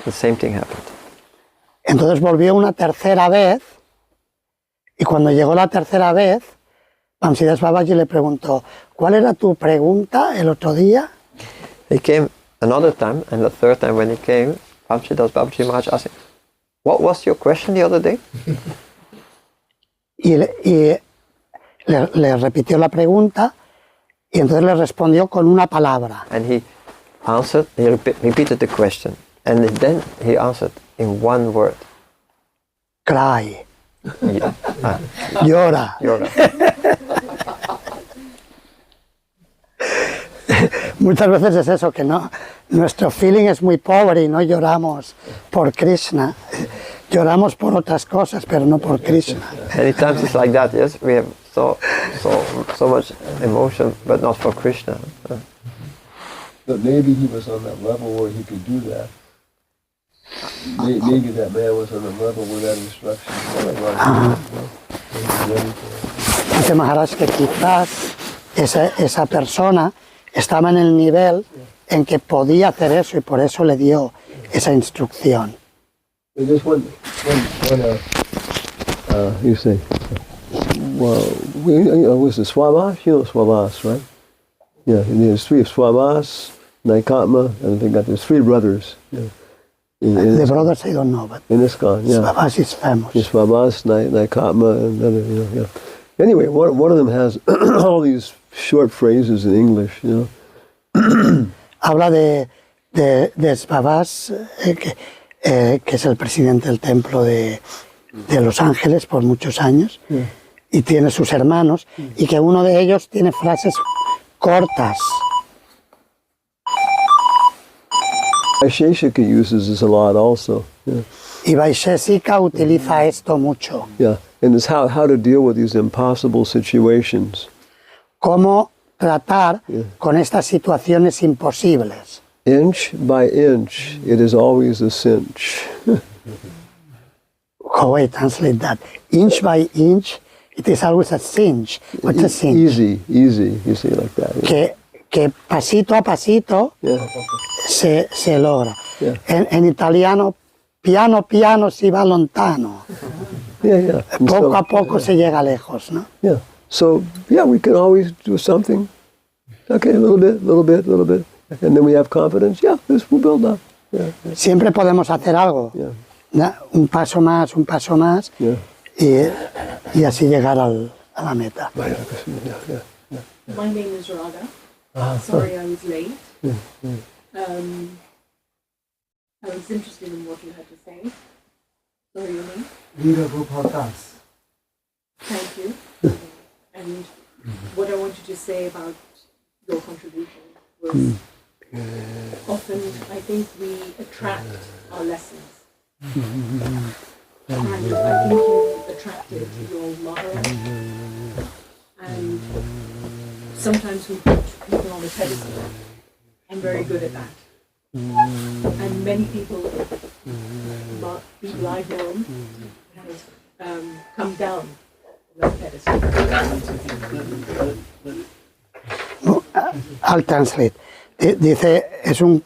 The same thing happened. Entonces volvió una tercera vez y cuando llegó la tercera vez, Vamsidas Babaji le preguntó, ¿cuál era tu pregunta el otro día? He came another time, and the third time when he came, Vamsidas Babaji Maharaj asked him, "What was your question the other day?" Y le repitió la pregunta y entonces le respondió con una palabra. And he answered, he repeated the question, and then he answered in one word. Cry, Yeah. llora. Yoga. Muchas veces es eso, que no, nuestro feeling es muy pobre y no lloramos por Krishna. Lloramos por otras cosas, pero no por Krishna. Many times it's like that, yes? We have so much emotion, but not for Krishna. But maybe he was on that level where he could do that. Maybe that man was on the level where that instruction was. Dice Maharaj que quizás esa persona estaba en el nivel en que podía hacer eso y por eso le dio esa instrucción. There's one you say, well, was the Swabas? You know Swabas, right? Yeah, and there's three Swabas, Naikatma, and there's three brothers. Yeah. The brothers I don't know, but in ISKCON, yeah. Swabas is famous. Yes, Swabas, Naikatma, and other, yeah. Anyway, one of them has all these short phrases in English, Habla de Swabas, que es el presidente del templo de Los Ángeles por muchos años, y tiene sus hermanos, y que uno de ellos tiene frases cortas. Vaisheshika uses this a lot also. Yeah. Y Vaisheshika utiliza esto mucho. Yeah, and it's how to deal with these impossible situations. Cómo tratar con estas situaciones imposibles. Inch by inch, it is always a cinch. How I translate that? Inch by inch, it is always a cinch. What's a cinch? Easy, you see, like that. Yeah. Que pasito a pasito se logra. Yeah. En italiano, piano piano si va lontano. Yeah. And Poco a poco se llega lejos, ¿no? Yeah. So, we can always do something. Okay, a little bit. And then we have confidence. Yeah, this will build up. Yeah. Siempre podemos hacer algo. Yeah. ¿No? Un paso más. Yeah. Y así llegar a la meta. Yeah. My name is Radha. Sorry I was late. I was interested in what you had to say. Sorry, your name? Leader Gopal Das. Thank you. And what I wanted to say about your contribution was often I think we attract our lessons. And I think you attracted your mother. And sometimes we put people on a pedestal. I'm very good at that. And many people, people I've known, have come down that pedestal. I'll translate. Dice, es un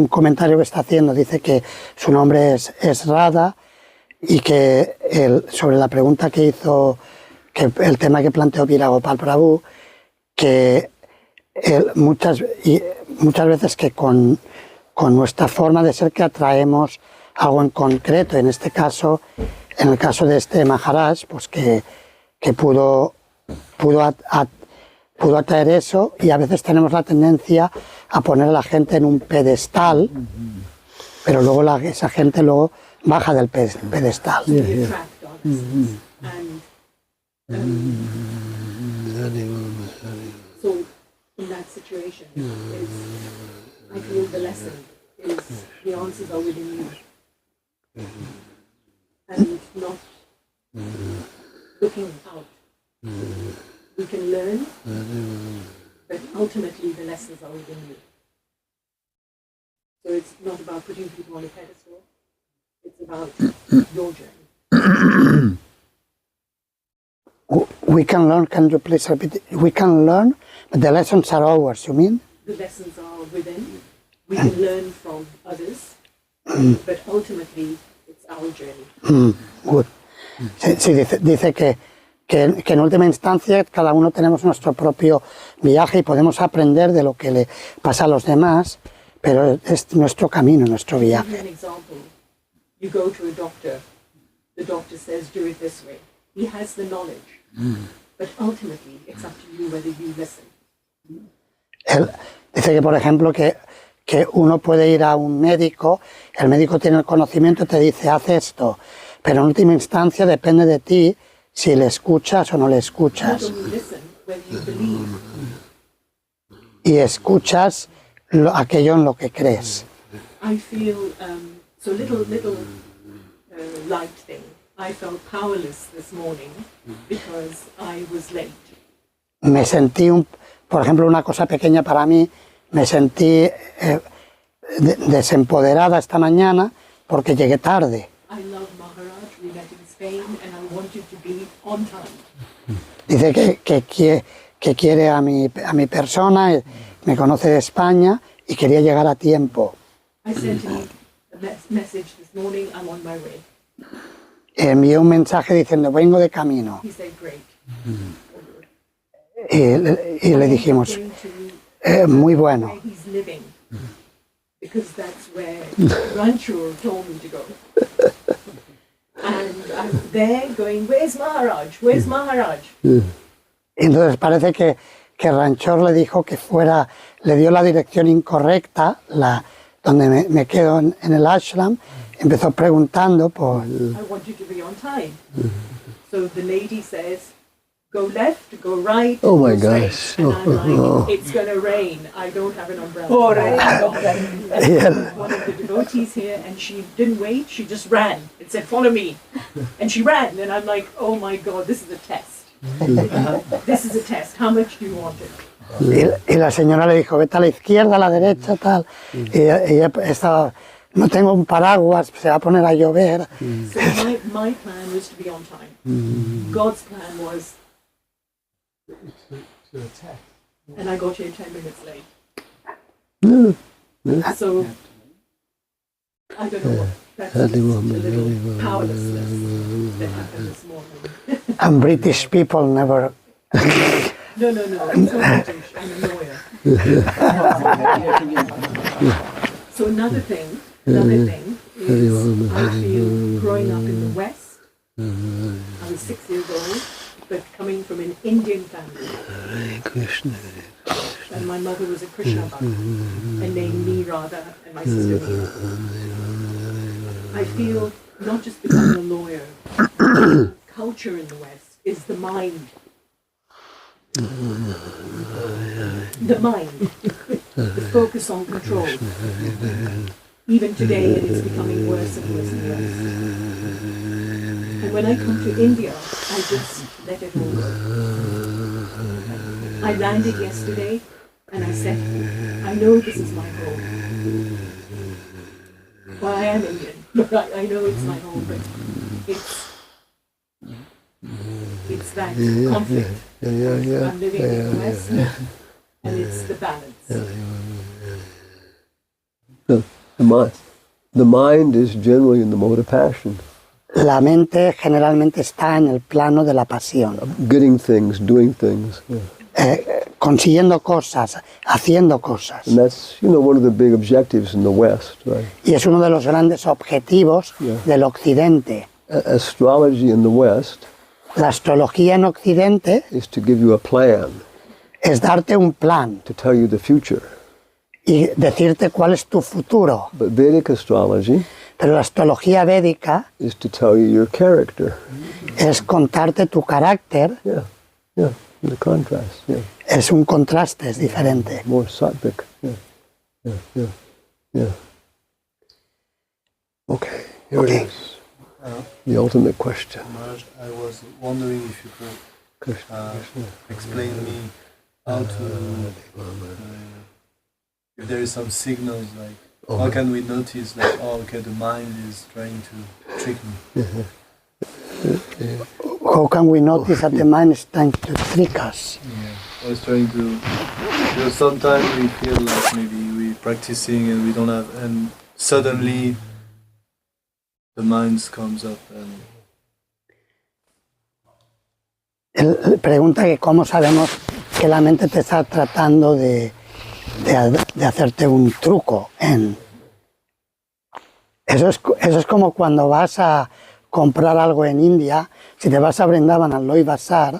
comentario que está haciendo, dice que su nombre es Radha y que sobre la pregunta que hizo, que el tema que planteó Viragopal Prabhu, que muchas veces que con nuestra forma de ser que atraemos algo en concreto, en este caso, en el caso de este Maharaj, pues que pudo atraer eso, y a veces tenemos la tendencia a poner a la gente en un pedestal, pero luego esa gente luego baja del pedestal. So in that situation, I feel the lesson is the answers are within you, and not looking out. We can learn, but ultimately the lessons are within you. So it's not about putting people on a pedestal. It's about your journey. We can learn, can you please repeat? We can learn, but the lessons are ours, you mean? The lessons are within. We can learn from others, but ultimately it's our journey. Good. Sí, dice que en última instancia cada uno tenemos nuestro propio viaje y podemos aprender de lo que le pasa a los demás, pero es nuestro camino, nuestro To give you viaje. an example, you go to a doctor, the doctor says do it this way. He has the knowledge, but ultimately it's up to you whether you listen. Él dice que, por ejemplo, que uno puede ir a un médico, el médico tiene el conocimiento y te dice, haz esto, pero en última instancia depende de ti si le escuchas o no le Not escuchas. only listen, whether you believe. Y escuchas aquello en lo que crees. I feel so little light thing. I felt powerless this morning because I was late. Me sentí, por ejemplo, una cosa pequeña para mí, me sentí desempoderada esta mañana porque llegué tarde. I love Maharaj. We met in Spain, and I wanted to be on time. Dice que quiere a mi persona, me conoce de España y quería llegar a tiempo. I sent him a message this morning. I'm on my way. Envié un mensaje diciendo, vengo de camino. He said, "Great." Y le dijimos, I'm going to muy bueno. where he's living, because that's where Ranchur told me to go. And I'm there going, "Where's Maharaj? Where's Maharaj?" Y entonces parece que Ranchor le dijo que fuera, le dio la dirección incorrecta, donde me quedo en el ashram, empezó preguntando por... I want you to be on time. So the lady says, "Go left, go right." Oh my go straight." gosh. And I'm like, "It's gonna rain. I don't have an umbrella." Y él, One of the devotees here, and she didn't wait. She just ran and said, "Follow me," and she ran. And I'm like, "Oh my God, this is a test. This is a test. How much do you want it?" y la señora le dijo, vete a la izquierda, a la derecha, tal. Y ella estaba, no tengo un paraguas, se va a poner a llover. So my plan was to be on time. God's plan was, and I got here 10 minutes late. So I don't know what. That's just a little powerlessness that happened this morning. And British people never... No, I'm so British. I'm a lawyer. So another thing is I feel growing up in the West, I was 6 years old, but coming from an Indian family. And my mother was a Krishna bhakta and named me Radha and my sister Meena. I feel not just becoming a lawyer, culture in the West is the mind. The mind, the focus on control. Even today, it is becoming worse and worse and worse. And when I come to India, I just let it all go. I landed yesterday, and I said, I know this is my home. Well, I am Indian, but I know it's my home, but it's that conflict. I'm living in the West, and it's the balance. The mind is generally in the mode of passion. La mente generalmente está en el plano de la pasión, Getting things, doing things. consiguiendo cosas, haciendo cosas. And that's, one of the big objectives in the West, right? Y es uno de los grandes objetivos del Occidente. Astrology in the West La astrología en Occidente is to give you a plan, es darte un plan to tell you the future. y decirte cuál es tu futuro. But Vedic astrology Pero la astrología védica is to tell you your character. es contarte tu carácter, Yeah, the contrast, es un contraste, es diferente. more sattvic. Yeah. Okay, here it is. The ultimate question. Maharaj, I was wondering if you could explain me how to, if there is some signals like How can we notice that, oh, okay, the mind is trying to trick me? How can we notice that the mind is trying to trick us? Yeah. I was trying to, because sometimes we feel like maybe we're practicing and we don't have, and suddenly the mind comes up and Él pregunta que cómo sabemos que la mente te está tratando de hacerte un truco. Eso es como cuando vas a comprar algo en India, si te vas a Vrindavan al Loi Bazaar.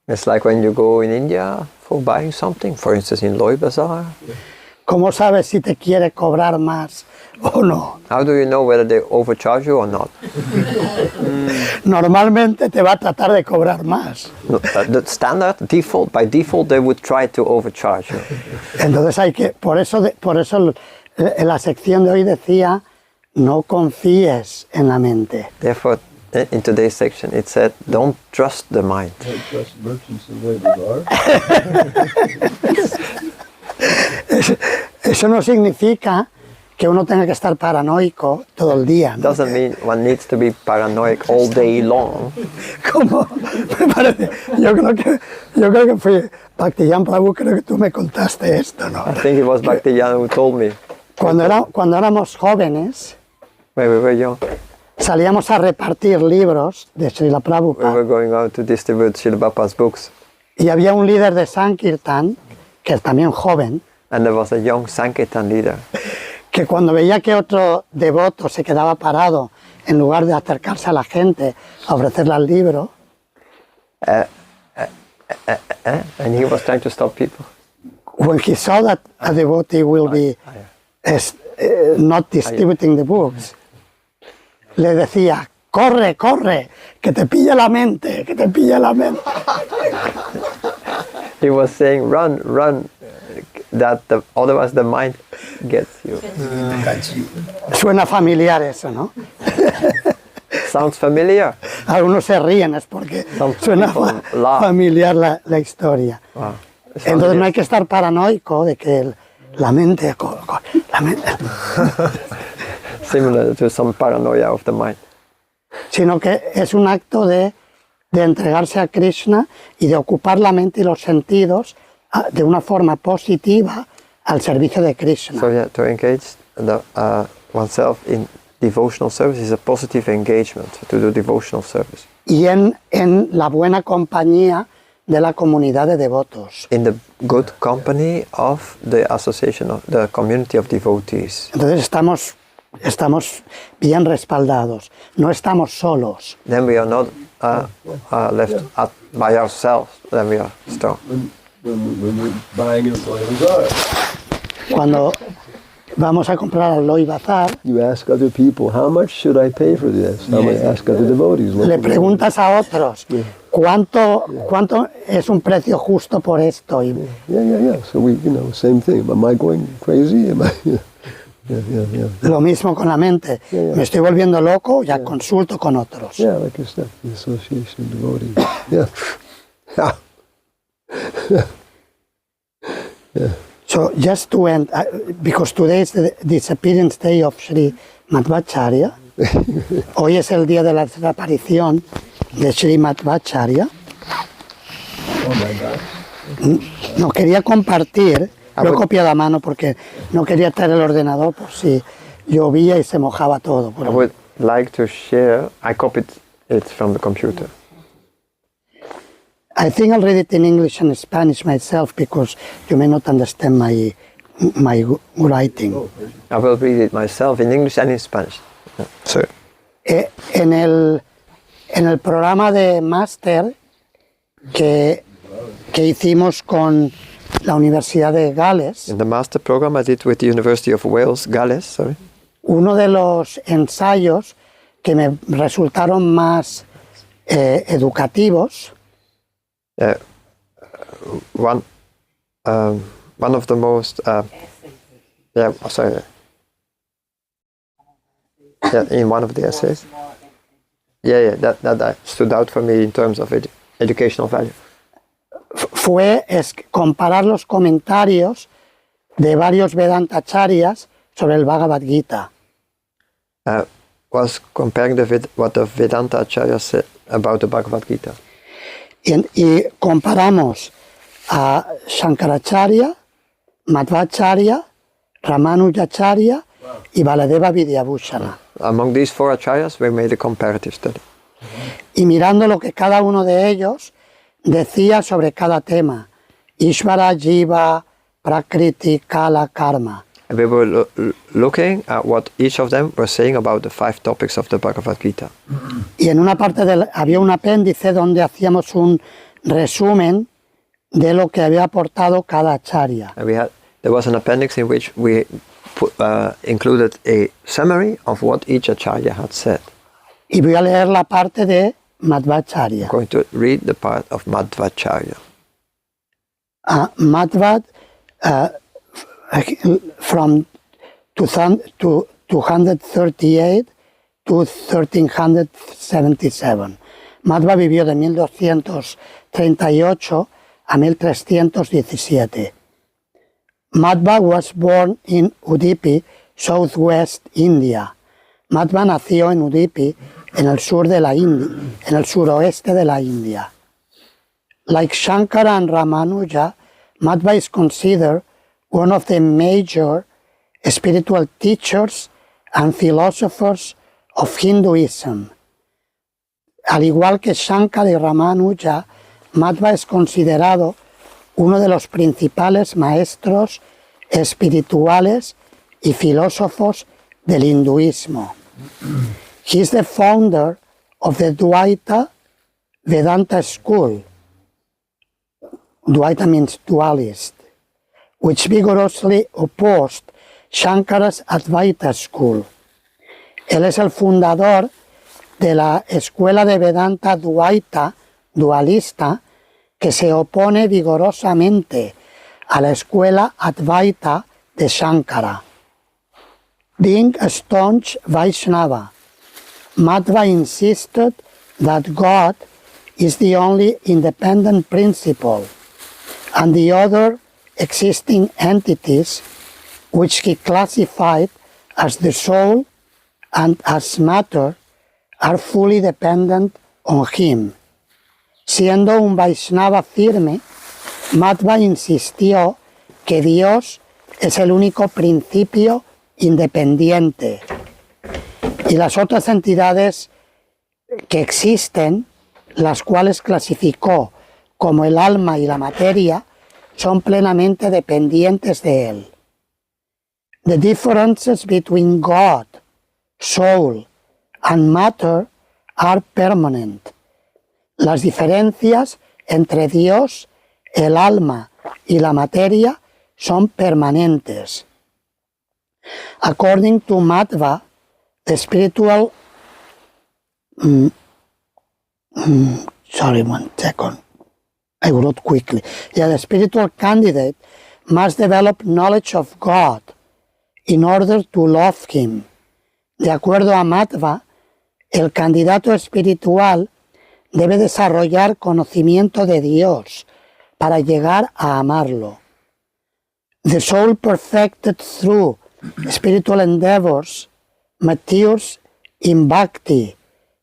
It's like when you go in India for buying something, for instance in Loi Bazaar. ¿Cómo sabes si te quiere cobrar más o no? How do you know whether they overcharge you or not? Normalmente te va a tratar de cobrar más. No, the standard default, by default, they would try to overcharge you. Entonces por eso en la sección de hoy decía, no confíes en la mente. Therefore, in today's section, it said, don't trust the mind. Don't trust merchants in Loi Bazaar. Eso no significa que uno tenga que estar paranoico todo el día, ¿no? Doesn't mean one needs to be paranoid all day long. Como me parece, yo creo que fue Bhaktiyan Prabhu, creo que tú me contaste esto, ¿no? I think it was Bhaktiyan who told me, Cuando éramos jóvenes, when we were young, salíamos a repartir libros de Srila we Prabhupada were going out to distribute Srila Prabhupada's books. y había un líder de Sankirtan, que es también joven, And there was a young Sankirtan leader. que cuando veía que otro devoto se quedaba parado, en lugar de acercarse a la gente a ofrecerle el libro, And he was trying to stop people. when he saw that a devotee will be not distributing the books, le decía, corre, corre, que te pille la mente, que te pille la mente. He was saying, run, run, that otherwise the mind gets you. Suena familiar eso, ¿no? Sounds familiar? Algunos se ríen, es porque Some suena people laugh. familiar la historia. Wow. It's Entonces familiar. no hay que estar paranoico de que la mente... Similar to some paranoia of the mind. sino que es un acto de entregarse a Krishna y de ocupar la mente y los sentidos de una forma positiva al servicio de Krishna. So yeah, to engage oneself in devotional service is a positive engagement, to do devotional service. Y en la buena compañía de la comunidad de devotos. In the good company of the association of the community of devotees. Entonces estamos bien respaldados, no estamos solos. Then we are not left by ourselves, then we are strong. When we're buying in Loi Bazaar, Cuando vamos a comprar al Loi Bazaar, you ask other people, how much should I pay for this? How much? Ask other devotees. le preguntas a otros, ¿cuánto es un precio justo por esto? Y Yeah. So we, same thing. Am I going crazy? Am I? Yeah. lo mismo con la mente. Me estoy volviendo loco, ya consulto con otros. Yeah, like you said, the association of devotees. Yeah. So just to end, because today is the disappearance day of Sri Madhvacharya. Hoy es el día de la desaparición de Sri Madhvacharya. Oh my God. No quería compartir, lo he copiado a mano porque no quería traer el ordenador por si llovía y se mojaba todo. I would like to share, I copied it from the computer. I think I'll read it in English and Spanish myself because you may not understand my writing. I will read it myself in English and in Spanish. So, En el programa de máster que hicimos con la Universidad de Gales, in the master program I did with the University of Wales, Gales, sorry. uno de los ensayos que me resultaron más educativos One of the most, in one of the essays. That stood out for me in terms of educational value. fue comparar los comentarios de varios Vedantacharyas sobre el Bhagavad Gita. Was comparing what the Vedanta Acharya said about the Bhagavad Gita. Y comparamos a Shankaracharya, Madhvacharya, Ramanujacharya y Baladeva Vidyabhushana. Among these four acharyas, we made a comparative study. Y mirando lo que cada uno de ellos decía sobre cada tema, Ishvara, Jiva, Prakriti, Kala, Karma. And we were looking at what each of them were saying about the 5 topics of the Bhagavad Gita. Y en una parte había un apéndice donde hacíamos un resumen de lo que había aportado cada acharya. And there was an appendix in which we included a summary of what each acharya had said. Y voy a leer la parte de Madhvacharya. I'm going to read the part of Madhvacharya. Madhva, from 238 to 1377. Madhva vivió de 1238 a 1317. Madhva was born in Udupi, southwest India. Madhva nació en Udupi, en el sur de la India, en el suroeste de la India. Like Shankara and Ramanuja, Madhva is considered one of the major spiritual teachers and philosophers of Hinduism. Al igual que Shankara y Ramanuja, Madhva es considerado uno de los principales maestros espirituales y filósofos del hinduismo. He is the founder of the Dvaita Vedanta school. Dvaita means dualist, which vigorously opposed Shankara's Advaita school. Él es el fundador de la escuela de Vedanta Dvaita, dualista, que se opone vigorosamente a la escuela Advaita de Shankara. Being a staunch Vaishnava, Madhva insisted that God is the only independent principle, and the other existing entities, which he classified as the soul and as matter, are fully dependent on him. Siendo un Vaishnava firme, Madhva insistió que Dios es el único principio independiente y las otras entidades que existen, las cuales clasificó como el alma y la materia, son plenamente dependientes de él. The differences between God, soul, and matter are permanent. Las diferencias entre Dios, el alma y la materia son permanentes. According to Madhva, the spiritual sorry, 1 second. I wrote quickly. Yeah, the spiritual candidate must develop knowledge of God in order to love Him. De acuerdo a Madhva, el candidato espiritual debe desarrollar conocimiento de Dios para llegar a amarlo. The soul perfected through spiritual endeavors matures in bhakti,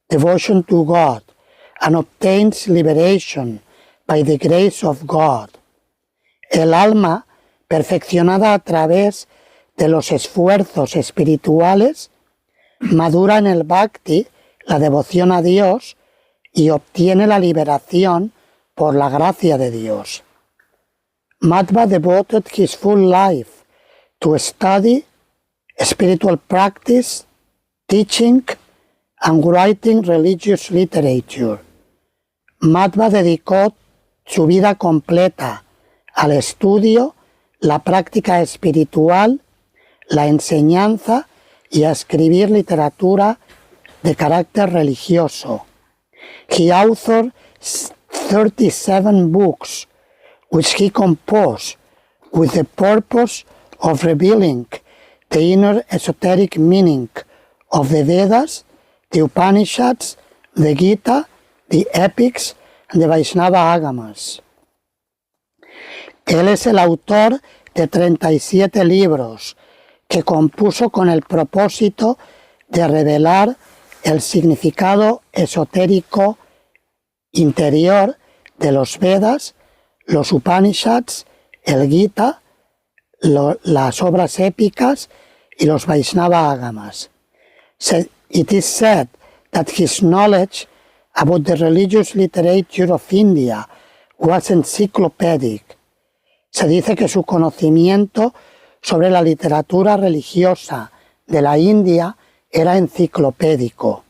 devotion to God, and obtains liberation by the grace of God. El alma, perfeccionada a través de los esfuerzos espirituales, madura en el bhakti, la devoción a Dios, y obtiene la liberación por la gracia de Dios. Madhva devoted his full life to study, spiritual practice, teaching, and writing religious literature. Madhva dedicó su vida completa al estudio, la práctica espiritual, la enseñanza y a escribir literatura de carácter religioso. He authored 37 books, which he composed with the purpose of revealing the inner esoteric meaning of the Vedas, the Upanishads, the Gita, the Epics, and the Vaishnava Agamas. Él es el autor de 37 libros que compuso con el propósito de revelar el significado esotérico interior de los Vedas, los Upanishads, el Gita, las obras épicas y los Vaishnava Agamas. It is said that his knowledge about the religious literature of India was encyclopedic. Se dice que su conocimiento sobre la literatura religiosa de la India era enciclopédico.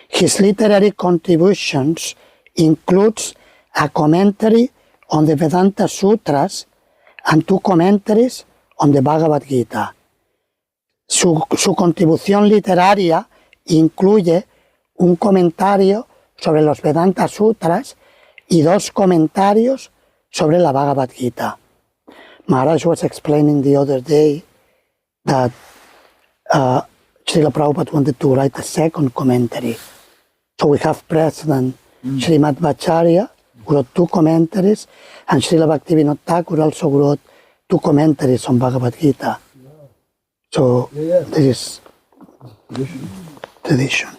His literary contributions includes a commentary on the Vedanta Sutras and 2 commentaries on the Bhagavad Gita. Su contribución literaria incluye un comentario sobre los Vedanta Sutras y 2 comentarios sobre la Bhagavad Gita. Maharaj was explaining the other day that Srila Prabhupada wanted to write a second commentary. So we have President Srimad Bhattacharya, who wrote 2 commentaries, and Srila Bhaktivinoda Thakur also wrote 2 commentaries on Bhagavad Gita. So this is tradition.